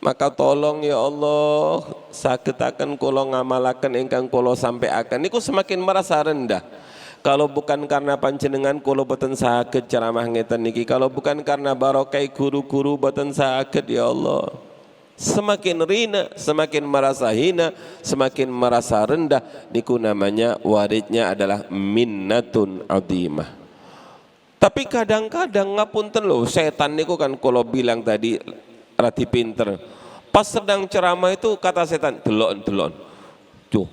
Maka tolong ya Allah sagetaken kula ngamalaken ingkang kula sampaikan. Niku semakin merasa rendah. Kalau bukan karena panjenengan kula boten saged ceramah ngeten niki, kalau bukan karena barokah guru-guru boten saged ya Allah. Semakin rina, semakin merasa hina, semakin merasa rendah, niku namanya waridnya adalah minnatun azimah. Tapi kadang-kadang ngapunten loh, setan niku kan kalau bilang tadi rati pinter. Pas sedang ceramah itu kata setan, delon. Cuh.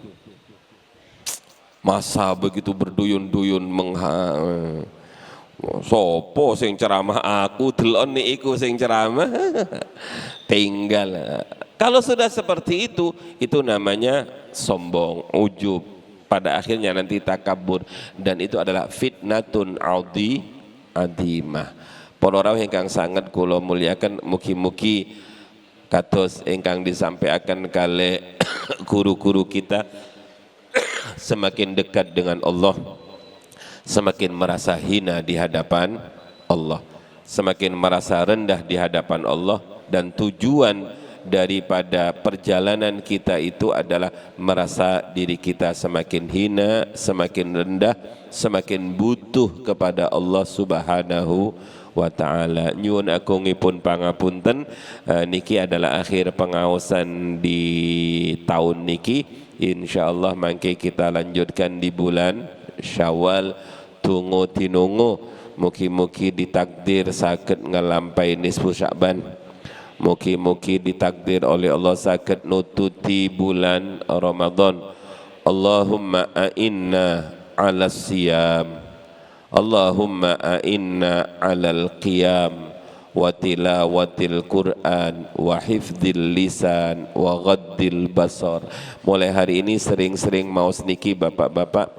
Masa begitu berduyun-duyun sopo sing ceramah aku delon niku sing ceramah tinggal. Kalau sudah seperti itu namanya sombong, ujub, pada akhirnya nanti takabur, dan itu adalah fitnatun azimah. Para rawuh ingkang sangat kula mulyaken, mugi-mugi kados ingkang disampaikan kalih guru-guru kita semakin dekat dengan Allah, semakin merasa hina di hadapan Allah. semakin merasa rendah di hadapan Allah, dan tujuan daripada perjalanan kita itu adalah merasa diri kita semakin hina, semakin rendah, semakin butuh kepada Allah Subhanahu wa ta'ala. Nyuwun agungipun pangapunten, niki adalah akhir pengaosan di tahun niki. Insyaallah mangke kita lanjutkan di bulan Syawal. Tunggu tinunggu, mugi-mugi ditakdir saged ngelampai nisfu Sya'ban. Mugi-mugi ditakdir oleh Allah saged nututi bulan Ramadan. Allahumma a'inna 'ala siyam, Allahumma a'inna 'alal qiyam wa tilawatil Qur'an wa hifdzil lisan wa ghaddil basar. Mulai hari ini sering-sering maos niki bapak-bapak,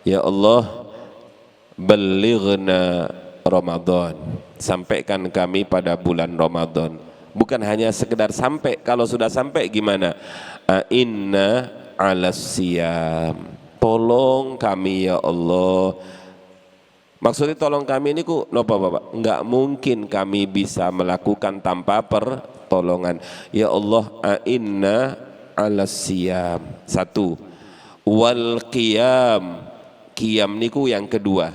ya Allah balighna Ramadan, sampaikan kami pada bulan Ramadan. Bukan hanya sekedar sampai, kalau sudah sampai gimana? A'inna 'alas siyam, tolong kami ya Allah. Maksudnya tolong kami ini ku napa Bapak? Enggak mungkin kami bisa melakukan tanpa pertolongan. Ya Allah, a'inna 'alas siyam. Satu, wal qiyam. Qiyam niku yang kedua.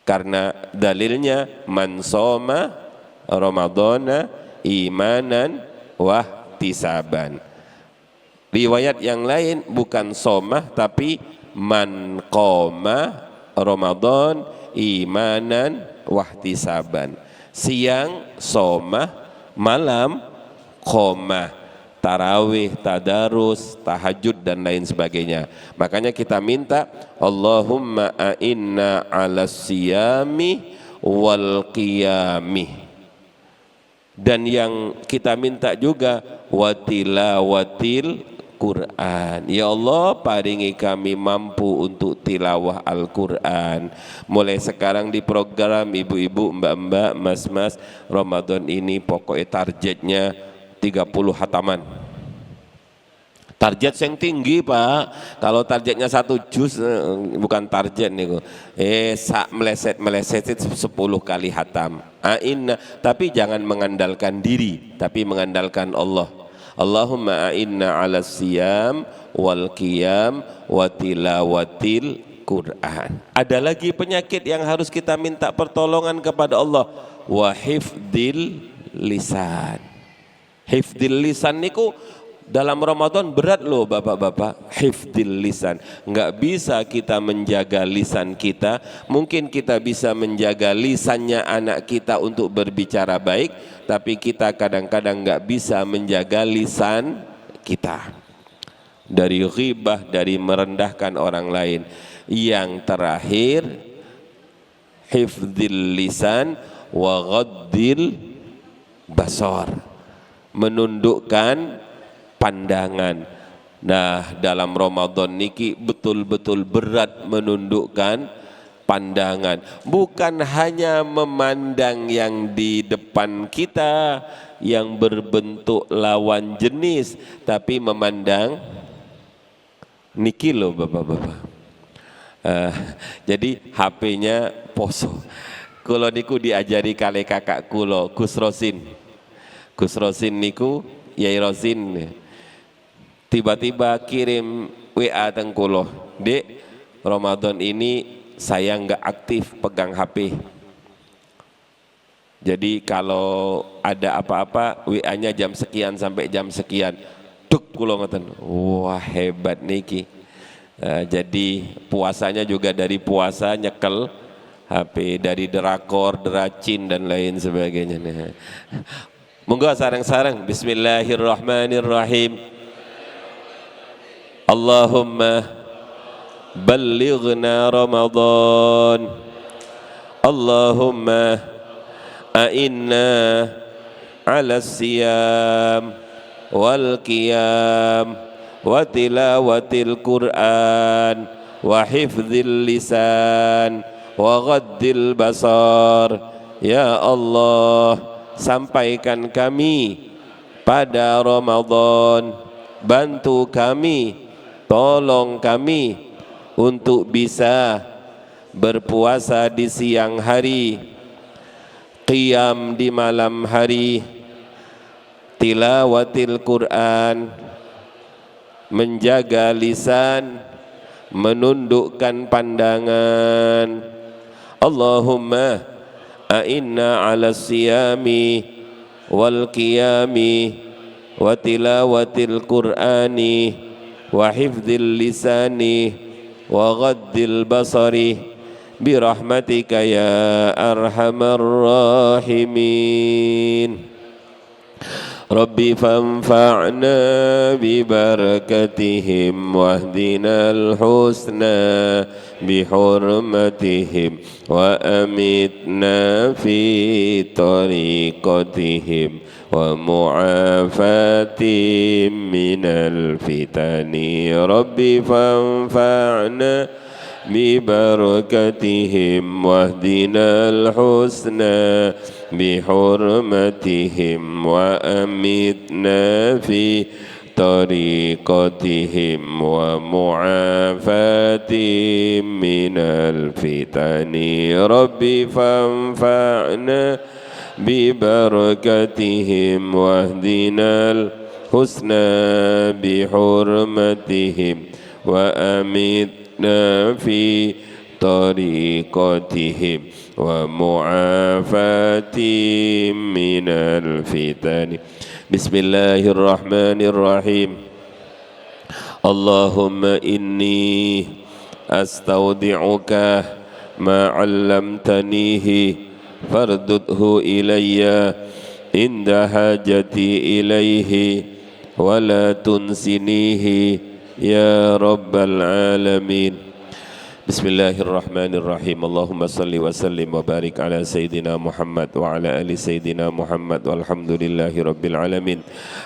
Karena dalilnya man shoma Ramadhana imanan wahtisaban. Riwayat yang lain bukan somah tapi man qoma Ramadan imanan wahtisaban. Siang somah, malam qomah, tarawih, tadarus, tahajud dan lain sebagainya. Makanya kita minta Allahumma a'inna 'alas siyami wal qiyami. Dan yang kita minta juga watilawatil Quran. Ya Allah, paringi kami mampu untuk tilawah Al-Quran. Mulai sekarang di program ibu-ibu, mbak-mbak, mas-mas, Ramadan ini pokoknya targetnya 30 hataman. Target yang tinggi Pak. Kalau targetnya 1 juz bukan target nih. Sak meleset itu 10 kali hatam. A'inna, tapi jangan mengandalkan diri, tapi mengandalkan Allah. Allahumma a'inna 'alas siyam wal qiyam wa tilawatil Quran. Ada lagi penyakit yang harus kita minta pertolongan kepada Allah. Wa hifdzil lisan. Hifdzil lisan niku dalam Ramadan berat loh bapak-bapak. Hifdzil lisan, nggak bisa kita menjaga lisan kita. Mungkin kita bisa menjaga lisannya anak kita untuk berbicara baik, tapi kita kadang-kadang nggak bisa menjaga lisan kita dari ghibah, dari merendahkan orang lain. Yang terakhir hifdzil lisan wa ghaddil basar, menundukkan pandangan. Nah, dalam Ramadan niki betul-betul berat menundukkan pandangan. Bukan hanya memandang yang di depan kita yang berbentuk lawan jenis, tapi memandang niki loh bapak-bapak. Jadi HP-nya poso. Kulo niku diajari kali kakak kulo Gus Rosin. Gus Rosin niku Yai Rosin tiba-tiba kirim WA teng kulo, Dek, Ramadan ini saya nggak aktif pegang HP. Jadi kalau ada apa-apa WA-nya jam sekian sampai jam sekian. Duk kulo ngoten. Wah, hebat niki. Jadi puasanya juga dari puasa nyekel HP, dari drakor, deracin dan lain sebagainya. Monggo sareng-sareng bismillahirrahmanirrahim. Allahumma balighna Ramadan, Allahumma a'inna 'alas siyam wal qiyam wa tilawatil Qur'an wa hifdzil lisan wa ghaddil basar. Ya Allah, sampaikan kami pada Ramadan, bantu kami, tolong kami untuk bisa berpuasa di siang hari, qiyam di malam hari, tilawatil Quran, menjaga lisan, menundukkan pandangan. Allahumma a'inna ala siyami wal qiyami wa tilawatil Qur'ani wa hifdzil lisani wa ghaddil basari birahmatika ya arhamar rahimin. Rabbi fanfa'na bibarakatihim wahdinal husna bihurmatihim wa amitna fi tariqatihim wa mu'afatim minal fitani. Rabbi fanfa'na bibarakatihim wahdinal husna bihurmatihim wa amitna fi tariqatihim wa mu'afatim minal fitani. Rabbi fanfa'na bibarakatihim wahdinal husna bihurmatihim wa amitna fi tariqatihim wa mu'afatim minal fitani. Bismillahirrahmanirrahim. Allahumma inni astaudi'uka ma 'allamtanihi fardudhu ilayya inda hajati ilayhi wa la tunsinihi ya rabbal alamin. Bismillahirrahmanirrahim. Allahumma salli wa sallim wa barik ala Sayyidina Muhammad wa ala ali Sayyidina Muhammad walhamdulillahi rabbil alamin.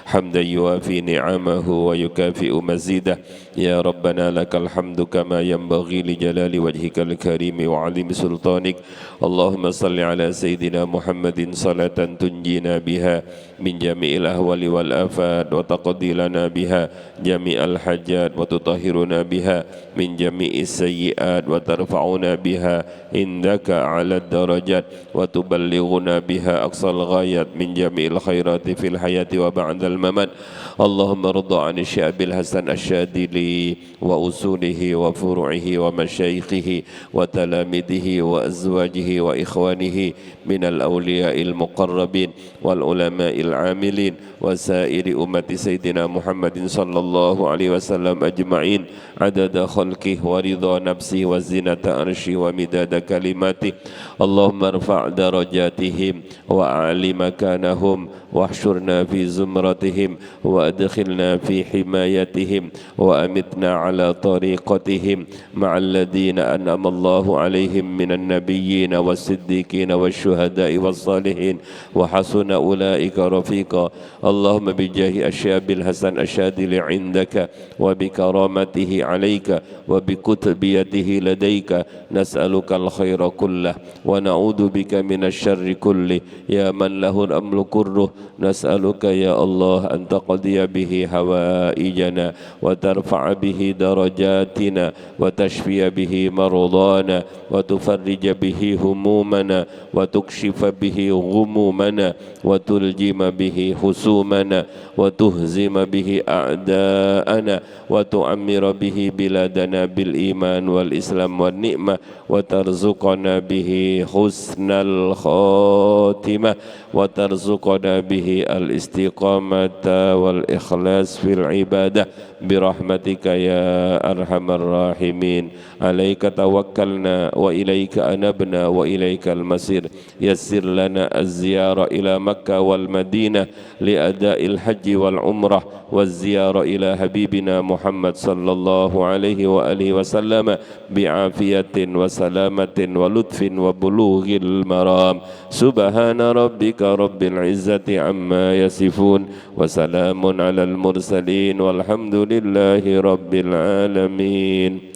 Hamdan yuafi ni'amahu wa yukafi'u mazidah. Ya Rabbana lakal hamdu kama yanbaghi li jalali wajhikal karimi wa azimi sultanik. Allahumma salli ala Sayyidina Muhammadin salatan tunjina biha min jami'il ahwali wal afat wa taqdi lana biha jami'al hajat wa tutahhiruna biha min jami'is sayyi'at wa tarfa'una biha indaka 'ala darajat wa tuballighuna biha aqsal ghayat min jami'il khairati fil hayati wa ba'dal mamat. Allahumma rida 'ani Syabil Hasan Asy-Syadili wa usulihi wa furu'ihi wa masyayikhihi wa talamidihi wa azwajihi wa ikhwanihi minal awliya'il muqarrabin wal ulama'il 'amilin wa sairi ummati Sayyidina Muhammadin sallallahu alaihi wasallam ajma'in adada khalqihi wa ridha nafsihi wa zinata arsyihi wa midada kalimatihi. Allahumma irfa' darajatihim wa a'li makanahum wahsyurna fi zumratihim wa adkhilna fi himayatihim wa amitna ala tariqatihim ma'al ladina an'ama Allahu alaihim minan nabiyyin was-siddiqin wasyuhada'i was-salihin wa hasuna ulaika rafiqa. Allahumma bijahi Asy-Syabil Hasan Asy-Syadili 'indaka wa bi karamatihi 'alaika wa bi kutbiyatihi ladaika nas'aluka al-khaira kullah wa na'udzu bika minasy syarri kulli ya man lahul amru kulluh. Nas'aluka ya Allah an taqdiya bihi hawaijana wa tarfa'a bihi darajatina wa tashfiya bihi maradana wa tufarrija bihi humumana wa tukshifa bihi ghumumana wa tuljima bihi husumana wa tuhzima bihi a'da'ana wa tu'ammira bihi biladana bil iman wal islam wal ni'mah wa tarzuqana bihi husnal khatimah wa tarzuqana bihi al istiqamata wal ikhlas fil ibadah birahmatika ya arhamar rahimin. Alaika tawakkalna wa ilaika anabna wa ilaikal masir. Yassir lana az-ziyara ila Makkah wal Madinah li ada'il haji wal umrah waz ziyara ila habibina Muhammad sallallahu alaihi wa alihi wasallam bi'afiyatin wa salamatin wa lutfin wa bulughil maram. Subhana rabbika rabbil izzati amma yasifun wa salamun alal mursalin walhamdulillahi rabbil alamin.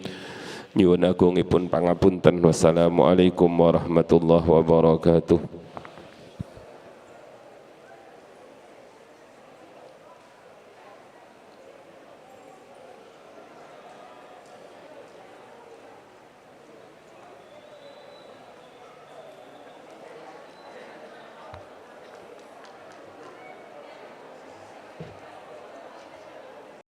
Nyuwun agungipun pangapunten. Wassalamualaikum warahmatullahi wabarakatuh.